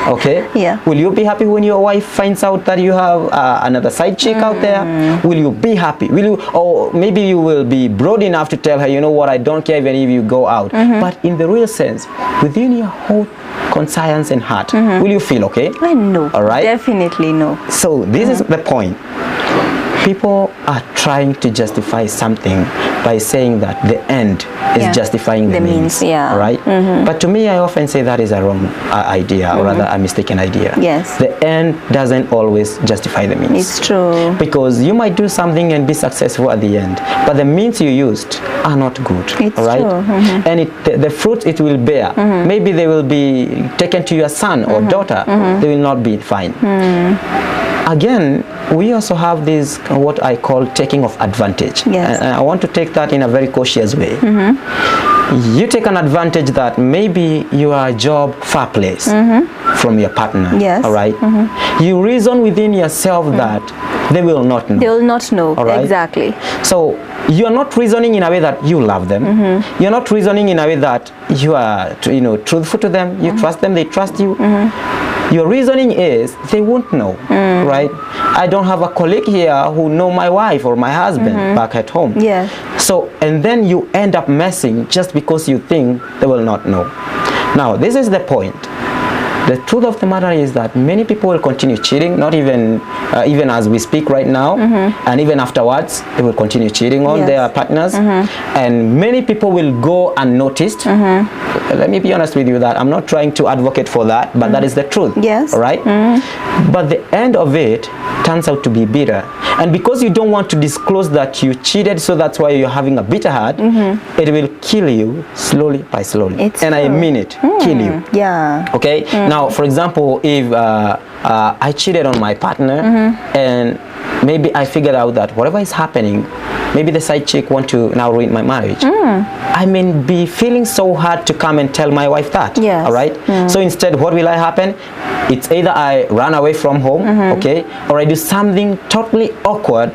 Okay. Yeah. Will you be happy when your wife finds out that you have another side chick out there? Will you be happy? Will you, or maybe you will be broad enough to tell her, you know what, I don't care even if you go out. But in the real sense, within your whole conscience and heart, will you feel okay? I know. All right. Definitely no. So this is the point. People are trying to justify something by saying that the end is justifying the means. Yeah. Right? But to me, I often say that is a wrong idea, or rather a mistaken idea. Yes. The end doesn't always justify the means. It's true. Because you might do something and be successful at the end, but the means you used are not good. It's right? true. And the fruit it will bear, maybe they will be taken to your son or daughter, they will not be fine. Again, we also have this, what I call taking of advantage. Yes. And I want to take that in a very cautious way. You take an advantage that maybe you are a job far place from your partner. Yes. All right. You reason within yourself that they will not know. They will not know. All right? Exactly. So you're not reasoning in a way that you love them. You're not reasoning in a way that you are, you know, truthful to them. You trust them. They trust you. Your reasoning is they won't know, right? I don't have a colleague here who know my wife or my husband back at home. Yeah. So, and then you end up messing just because you think they will not know. Now, this is the point. The truth of the matter is that many people will continue cheating, not even even as we speak right now, and even afterwards, they will continue cheating on their partners. And many people will go unnoticed. let me be honest with you that I'm not trying to advocate for that, but that is the truth. Yes. All right? But the end of it turns out to be bitter. And because you don't want to disclose that you cheated, so that's why you're having a bitter heart, it will kill you slowly by slowly. It's and true. I mean it, kill you. Yeah. Okay? Now, for example, if I cheated on my partner and maybe I figured out that whatever is happening, maybe the side chick want to now ruin my marriage. I mean, be feeling so hard to come and tell my wife that. Yes. All right? So instead, what will I happen? It's either I run away from home, okay, or I do something totally awkward,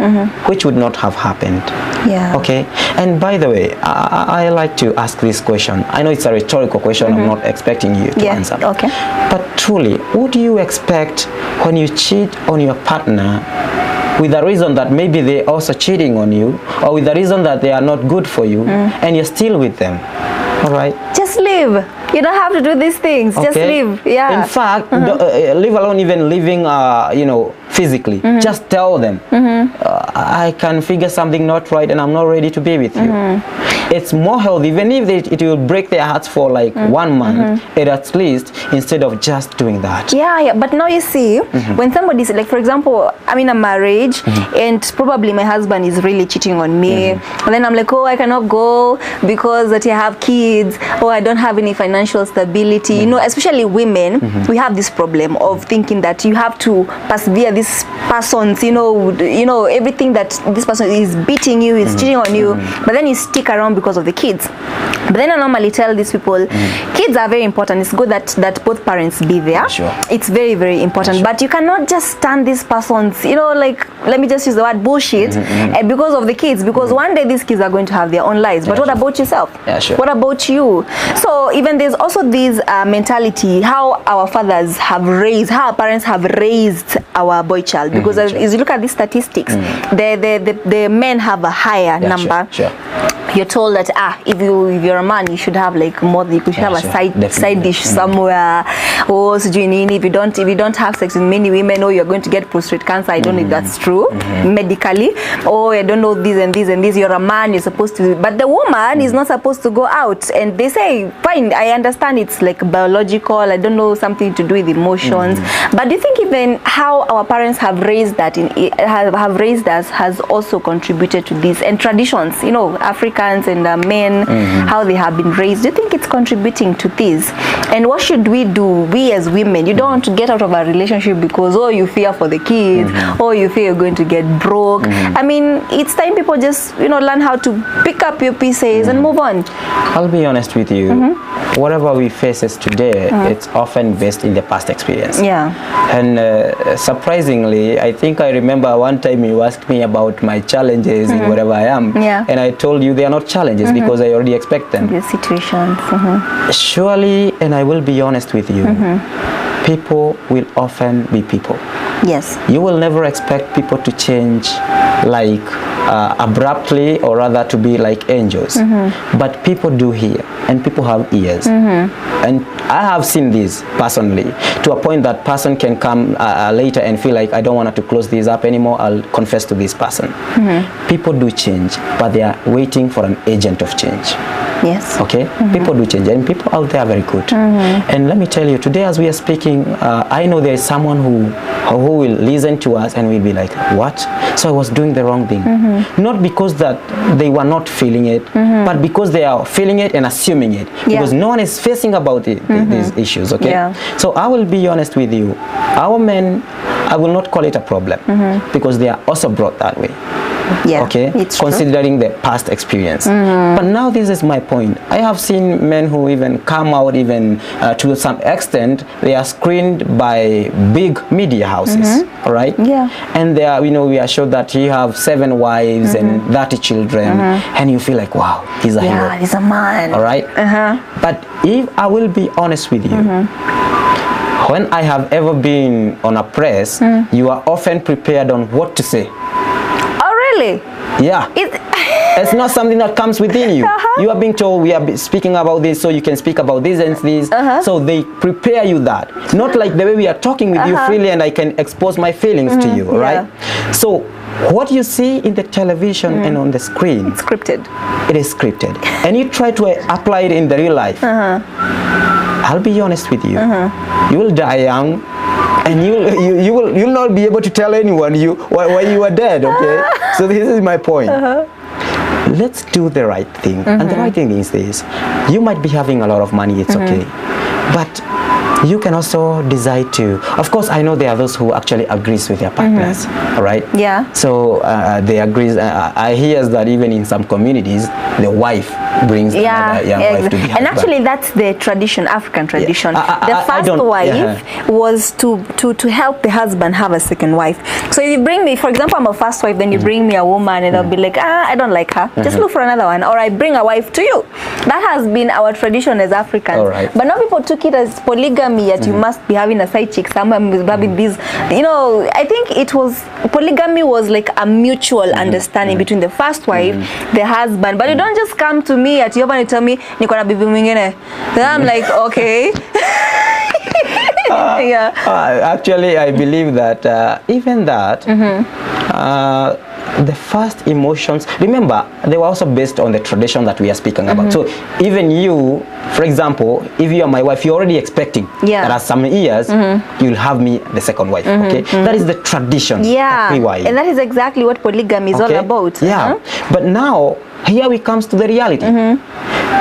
which would not have happened. Yeah. Okay. And by the way, I like to ask this question. I know it's a rhetorical question. I'm not expecting you to answer. Okay. But truly, what do you expect when you cheat on your partner with the reason that maybe they're also cheating on you, or with the reason that they are not good for you, and you're still with them? All right. Just live. You don't have to do these things. Just live. Yeah. In fact, leave alone even living, you know, physically. Just tell them, I can figure something not right and I'm not ready to be with you. It's more healthy, even if it will break their hearts for like 1 month, at least, instead of just doing that. Yeah. But now you see, when somebody's like, for example, I'm in a marriage and probably my husband is really cheating on me. And then I'm like, oh, I cannot go because that I have kids, or I don't have any financial stability. You know, especially women, we have this problem of thinking that you have to persevere this person's, you know, everything that this person is beating you, is cheating on you, but then you stick around because of the kids. But then I normally tell these people, kids are very important. It's good that both parents be there. Sure. It's very, very important. But you cannot just stand this person's, you know, like, let me just use the word bullshit, because of the kids. Because one day these kids are going to have their own lives. But what about yourself? Yeah, sure. What about you? So even there's also this mentality, how our fathers have raised, how our parents have raised our boy child. Because as you look at the statistics, the men have a higher number. Sure. You're told that if you're a man, you should have like more. You should have a side dish somewhere. Or if you don't have sex with many women, or you're going to get prostate cancer. I don't know if that's true medically. Or I don't know this and this and this. You're a man. You're supposed to, but the woman is not supposed to go out. And they say, fine, I understand it's like biological. I don't know, something to do with emotions. But do you think even how our parents have raised that have raised us has also contributed to this, and traditions? You know, Africans and men, how they have been raised. Do you think it's contributing to this? And what should we do, we as women? You don't want to get out of a relationship because, oh, you fear for the kids, or you fear you're going to get broke. I mean, it's time people just, you know, learn how to pick up your pieces and move on. I'll be honest with you. Whatever we faces today, it's often based in the past experience. Yeah. And surprisingly, I think I remember one time you asked me about my challenges in whatever I am. Yeah. And I told you they are not challenges because I already expect them. The situations. Surely, and I will be honest with you, people will often be people. Yes. You will never expect people to change like abruptly, or rather to be like angels. But people do hear, and people have ears. And I have seen this personally, to a point that person can come later and feel like, I don't want to close this up anymore, I'll confess to this person. People do change, but they are waiting for an agent of change. Yes. Okay? People do change, and people out there are very good. And let me tell you, today as we are speaking, I know there is someone who will listen to us and will be like, what? So I was doing the wrong thing. Not because that they were not feeling it, but because they are feeling it and assuming it. Because no one is facing about these issues, okay? Yeah. So I will be honest with you. Our men, I will not call it a problem, because they are also brought that way. Yeah, okay, it's considering the past experience. But now this is my point. I have seen men who even come out, even to some extent, they are screened by big media houses. All right. Yeah. And they are, you know, we are sure that he have 7 wives and 30 children, and you feel like, wow, he's a hero. Yeah, he's a man. All right. But if I will be honest with you, when I have ever been on a press, you are often prepared on what to say. Really? Yeah. It's not something that comes within you. You are being told, we are speaking about this, so you can speak about this and this. So they prepare you that. Not like the way we are talking with you freely and I can expose my feelings to you, right? So what you see in the television and on the screen, It's scripted. it is scripted. And you try to apply it in the real life. I'll be honest with you. You will die young, and you'll not be able to tell anyone why you are dead. Okay. So this is my point. Let's do the right thing. And the right thing is this: you might be having a lot of money. It's okay, but you can also decide to, of course, I know there are those who actually agrees with their partners, all right? Yeah. So they agree. I hear that even in some communities, the wife brings another young wife to the husband. And actually, that's the tradition, African tradition. The first wife was to help the husband have a second wife. So if you bring me, for example, I'm a first wife, then you bring me a woman, and I'll be like, I don't like her. Just look for another one. Or I bring a wife to you. That has been our tradition as Africans. All right. But now people took it as polygamy. Yet you must be having a side chick somewhere having this. You know, I think it was polygamy was like a mutual understanding between the first wife, the husband. But you don't just come to me at your and tell me niko na bibi mwingine. Then I'm like, okay. Yeah. Actually, I believe that even that. The first emotions, remember, they were also based on the tradition that we are speaking about. So even you, for example, if you are my wife, you're already expecting that at some years you'll have me the second wife. Okay, that is the tradition. Yeah, and that is exactly what polygamy is all about. Yeah, but now here we comes to the reality.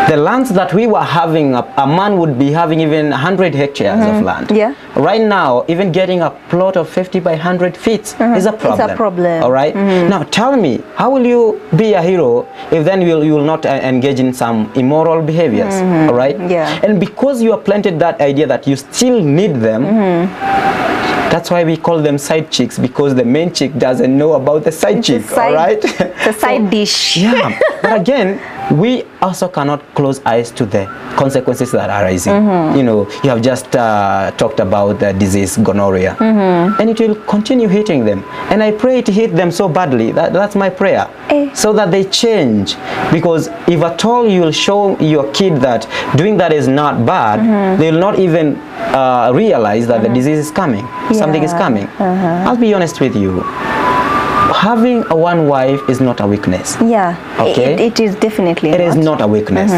The lands that we were having, a man would be having even 100 hectares of land. Yeah. Right now, even getting a plot of 50 by 100 feet is a problem. It's a problem. All right. Now, tell me, how will you be a hero if then you will not engage in some immoral behaviors? All right. Yeah. And because you have planted that idea that you still need them. That's why we call them side chicks, because the main chick doesn't know about the side chick, all right? The side dish. Yeah, but again, we also cannot close eyes to the consequences that are arising. You know, you have just talked about the disease gonorrhea, and it will continue hitting them. And I pray it hit them so badly, that's my prayer, so that they change. Because if at all you will show your kid that doing that is not bad, they will not even realize that the disease is coming. Something is coming. I'll be honest with you. Having a one wife is not a weakness. Yeah, okay? It is definitely It is not a weakness.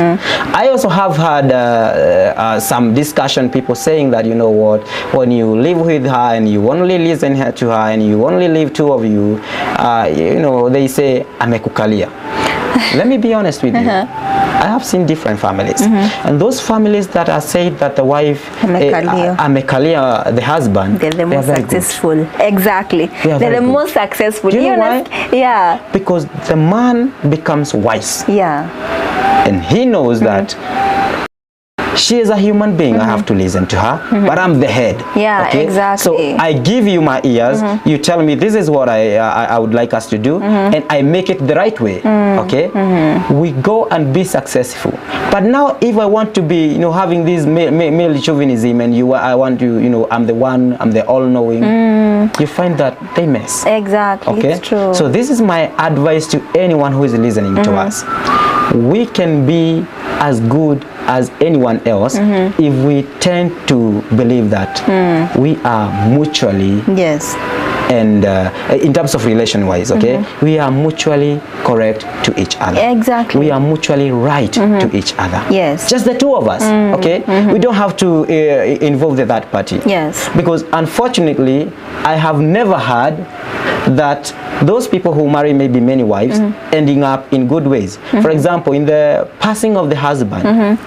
I also have had some discussion, people saying that, you know what, when you live with her and you only listen to her and you only live two of you, you know, they say, amekukalia. Let me be honest with you. I have seen different families, and those families that are said that the wife amekalia the husband, they're the most successful. Exactly, they're the most successful. Do you know why? Yeah, because the man becomes wise. Yeah, and he knows that she is a human being. I have to listen to her, but I'm the head. Yeah, okay? exactly. So I give you my ears. You tell me this is what I would like us to do, and I make it the right way. Okay, we go and be successful. But now, if I want to be, you know, having this male chauvinism, and I want to, you know, I'm the one, I'm the all-knowing. You find that they mess. Exactly. Okay, it's true. So this is my advice to anyone who is listening to us. We can be as good as anyone else if we tend to believe that we are mutually and in terms of relation wise, okay, we are mutually correct to each other. Exactly. We are mutually right to each other. Yes. Just the two of us, okay? We don't have to involve the third party. Yes. Because unfortunately, I have never heard that those people who marry maybe many wives ending up in good ways. For example, in the passing of the husband,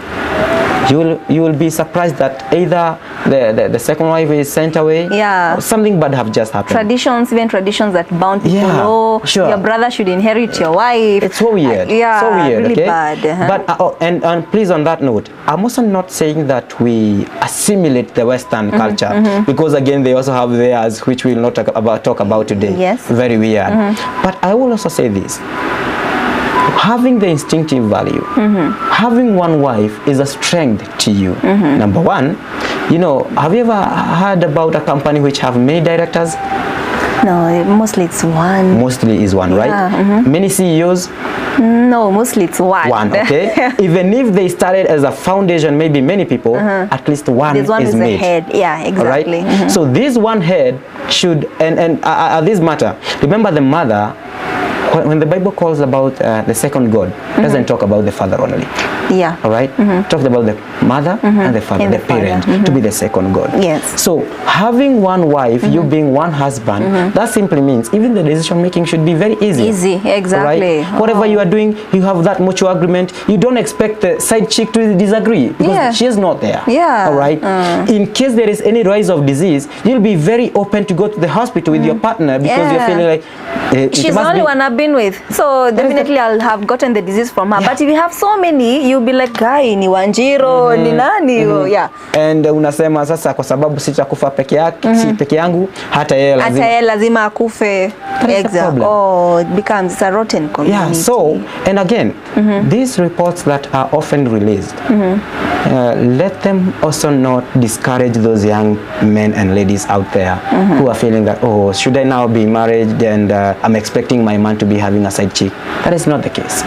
you will be surprised that either the second wife is sent away, or something bad have just happened. Traditions, even traditions that bound people. Oh, your brother should inherit your wife. It's so weird. Yeah, so weird. really okay? bad. But and please, on that note, I'm also not saying that we assimilate the Western culture, because again they also have theirs, which we'll not talk about today. Yes. Very weird. But I will also say this. Having the instinctive value, having one wife is a strength to you. Number one, you know, have you ever heard about a company which have many directors? No, mostly it's one. Mostly is one, right? Many CEOs. No, mostly it's one. One, okay? Even if they started as a foundation, maybe many people, at least one There's one is who's the made. head. Yeah, exactly. All right? So this one head should, and this matter, remember the mother, when the Bible calls about the second God, doesn't talk about the father only. Yeah. All right? Talked about the mother and the father, And the the father. parent, to be the second God. Yes. So having one wife, you being one husband, that simply means even the decision making should be very easy. Easy, exactly. Right? Whatever you are doing, you have that mutual agreement. You don't expect the side chick to disagree because Yeah. she is not there. Yeah. All right? In case there is any rise of disease, you'll be very open to go to the hospital with your partner because you're Yeah. feeling like it She's the must only be- one I've been with, so definitely I'll have gotten the disease from her. Yeah. But if you have so many, you'll be like, guy, ni Wanjiro, ni nani? Yeah. And unasema sasa kwa sababu sitakufa peke yake, si peke yangu, hata yeye Hata lazima. yeye lazima akufe. That is the problem. Oh, it becomes it's a rotten community. Yeah, so, and again, these reports that are often released, let them also not discourage those young men and ladies out there who are feeling that, oh, should I now be married and I'm expecting my man to be having a side chick? That is not the case.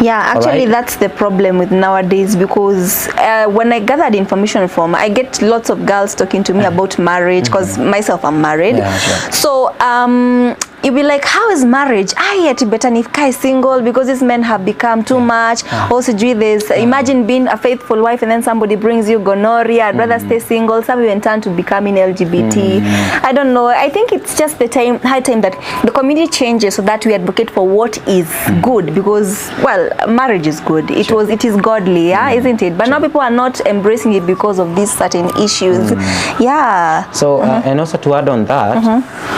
Yeah, actually Alright. that's the problem with nowadays, because when I gathered information from, I get lots of girls talking to me about marriage, because myself I'm married. Yeah, sure. So you'll be like, how is marriage? Yet better if Kai is single, because these men have become too much. Also do this. Imagine being a faithful wife and then somebody brings you gonorrhea. I'd rather stay single. Some even turn to becoming LGBT. I don't know. I think it's just the high time that the community changes so that we advocate for what is good, because, well, marriage is good. It is godly, yeah, isn't it? But now people are not embracing it because of these certain issues. Yeah. So, and also to add on that,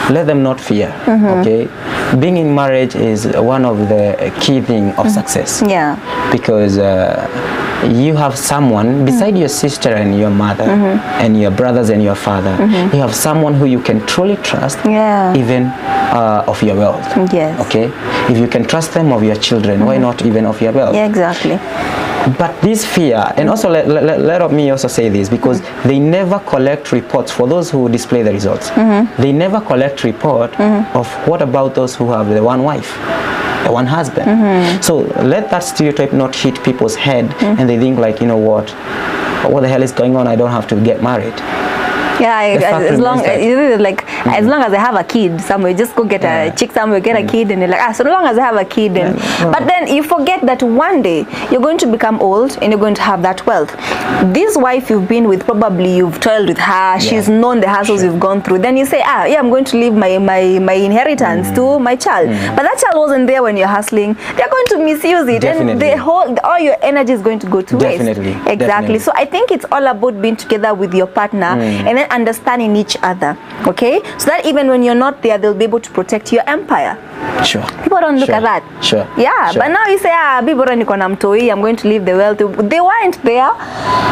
let them not fear. Okay, being in marriage is one of the key thing of success. Yeah. Because you have someone beside your sister and your mother and your brothers and your father. You have someone who you can truly trust, Yeah. even of your wealth. Yes. Okay, if you can trust them of your children, why not even of your wealth? Yeah, exactly. But this fear, and also let me also say this, because they never collect reports for those who display the results. They never collect report of what about those who have the one wife, the one husband. So let that stereotype not hit people's head and they think like, you know what the hell is going on? I don't have to get married. Yeah, fact as long remains like as long as I have a kid somewhere, just go get a chick somewhere, get a kid, and you're like, so long as I have a kid. And, but then you forget that one day you're going to become old and you're going to have that wealth. This wife you've been with, probably you've toiled with her, she's known the hassles you've gone through. Then you say, yeah, I'm going to leave my inheritance to my child. But that child wasn't there when you're hustling. They're going to misuse it, Definitely. and all your energy is going to go to Definitely. waste. Exactly. Definitely. So I think it's all about being together with your partner and then understanding each other, okay? So that even when you're not there, they'll be able to protect your empire. Sure. People don't look Sure. at that. Sure. Yeah, Sure. but now you say, bibora niko na mtoi, I'm going to leave the wealth. They weren't there.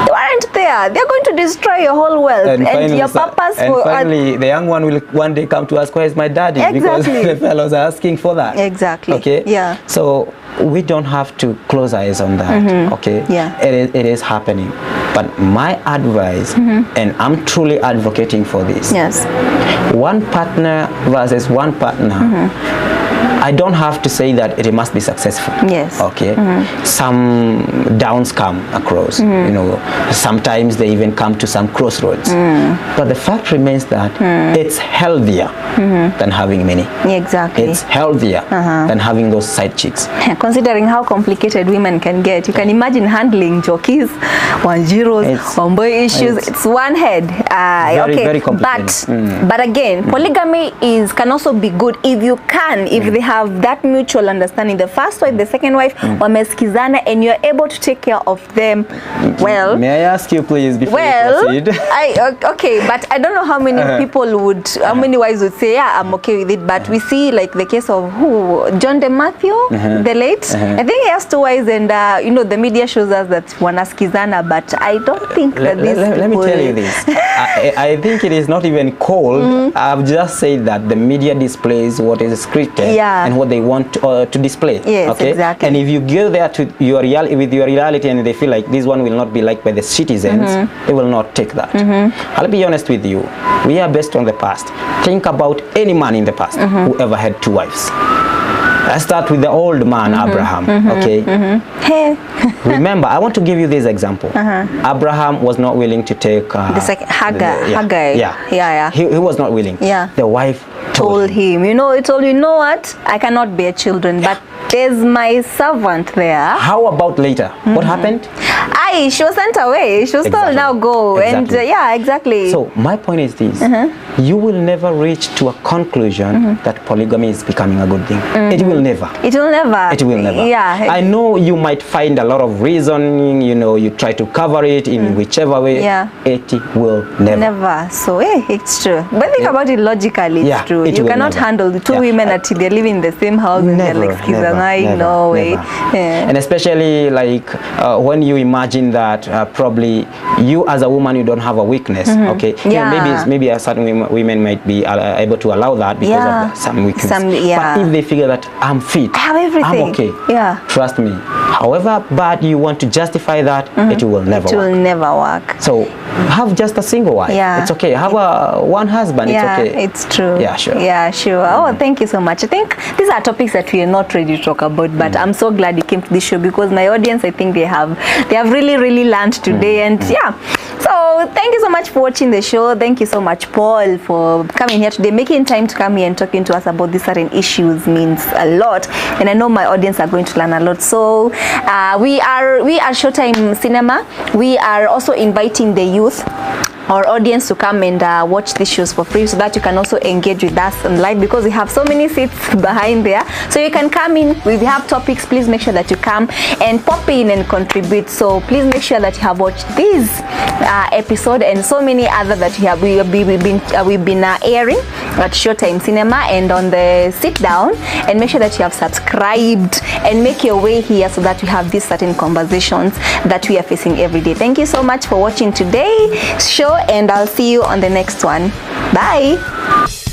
They weren't there. They're going to destroy your whole wealth. And your purpose and for... finally, the young one will one day come to ask, where is my daddy? Exactly. Because the fellows are asking for that. Exactly. Okay? Yeah. So we don't have to close our eyes on that. Okay? Yeah. It is happening. But my advice, and I'm truly advocating for this, Yes. one partner versus one partner, I don't have to say that it must be successful. Yes. Okay. Some downs come across. You know, sometimes they even come to some crossroads. But the fact remains that it's healthier than having many. Exactly. It's healthier than having those side chicks. Considering how complicated women can get, you can imagine handling jockeys, Wanjiros, Wamboi issues. It's one head. Okay, very complicated. But again, polygamy can also be good if you can, if they have that mutual understanding. The first wife, the second wife, wamesikizana, and you're able to take care of them well. May I ask you, please, before you proceed? Okay, but I don't know how many people would, how many wives would say, yeah, I'm okay with it. But we see like the case of John DeMatthew, the late. I think he has two wives, and you know, the media shows us that wanasikizana, but I don't think that this. Let me tell you this. I think it is not even cold. I've just said that the media displays what is scripted and what they want to display. Yes, okay? exactly. And if you go there to your with your reality and they feel like this one will not be liked by the citizens, they will not take that. I'll be honest with you. We are based on the past. Think about any man in the past who ever had two wives. Let's start with the old man, Abraham. Okay. Hey. Remember, I want to give you this example. Abraham was not willing to take The second Hagar. yeah. Hagar. Yeah. He was not willing. Yeah. The wife Told him, you know, you know what? I cannot bear children, but there's my servant there. How about later? What happened? She was sent away. She was told, now go. Exactly. And yeah, exactly. So my point is this: you will never reach to a conclusion that polygamy is becoming a good thing. It will never. It will never. It will never. Yeah. I know you might find a lot of reasoning. You know, you try to cover it in whichever way. Yeah. It will never. Never. So it's true. But think about it logically. Yeah, It's true. it You will cannot never. handle the two Yeah. women until they're living in the same house and they're like, excuse me, no way. Yeah. And especially like when you imagine that probably you as a woman, you don't have a weakness. Okay. Yeah. You know, maybe a certain women might be able to allow that because of some weakness. Yeah. But if they figure that I'm fit, I have everything. I'm okay. Yeah. Trust me. However bad you want to justify that, it will never It will work. never work. So have just a single wife. Yeah. It's okay. Have one husband. Yeah, it's okay. it's true. Yeah, sure. Yeah, sure. Oh, thank you so much. I think these are topics that we are not ready to talk about, but I'm so glad you came to this show because my audience, I think they have really learned today. And yeah, so thank you so much for watching the show. Thank you so much, Paul, for coming here today. Making time to come here and talking to us about these certain issues means a lot, and I know my audience are going to learn a lot. So we are Showtime Cinema. We are also inviting the youth, our audience, to come and watch these shows for free so that you can also engage with us on live because we have so many seats behind there. So you can come in. We have topics. Please make sure that you come and pop in and contribute. So please make sure that you have watched this episode and so many other that we've been airing at Showtime Cinema and on the sit down, and make sure that you have subscribed and make your way here so that we have these certain conversations that we are facing every day. Thank you so much for watching today's show, and I'll see you on the next one. Bye.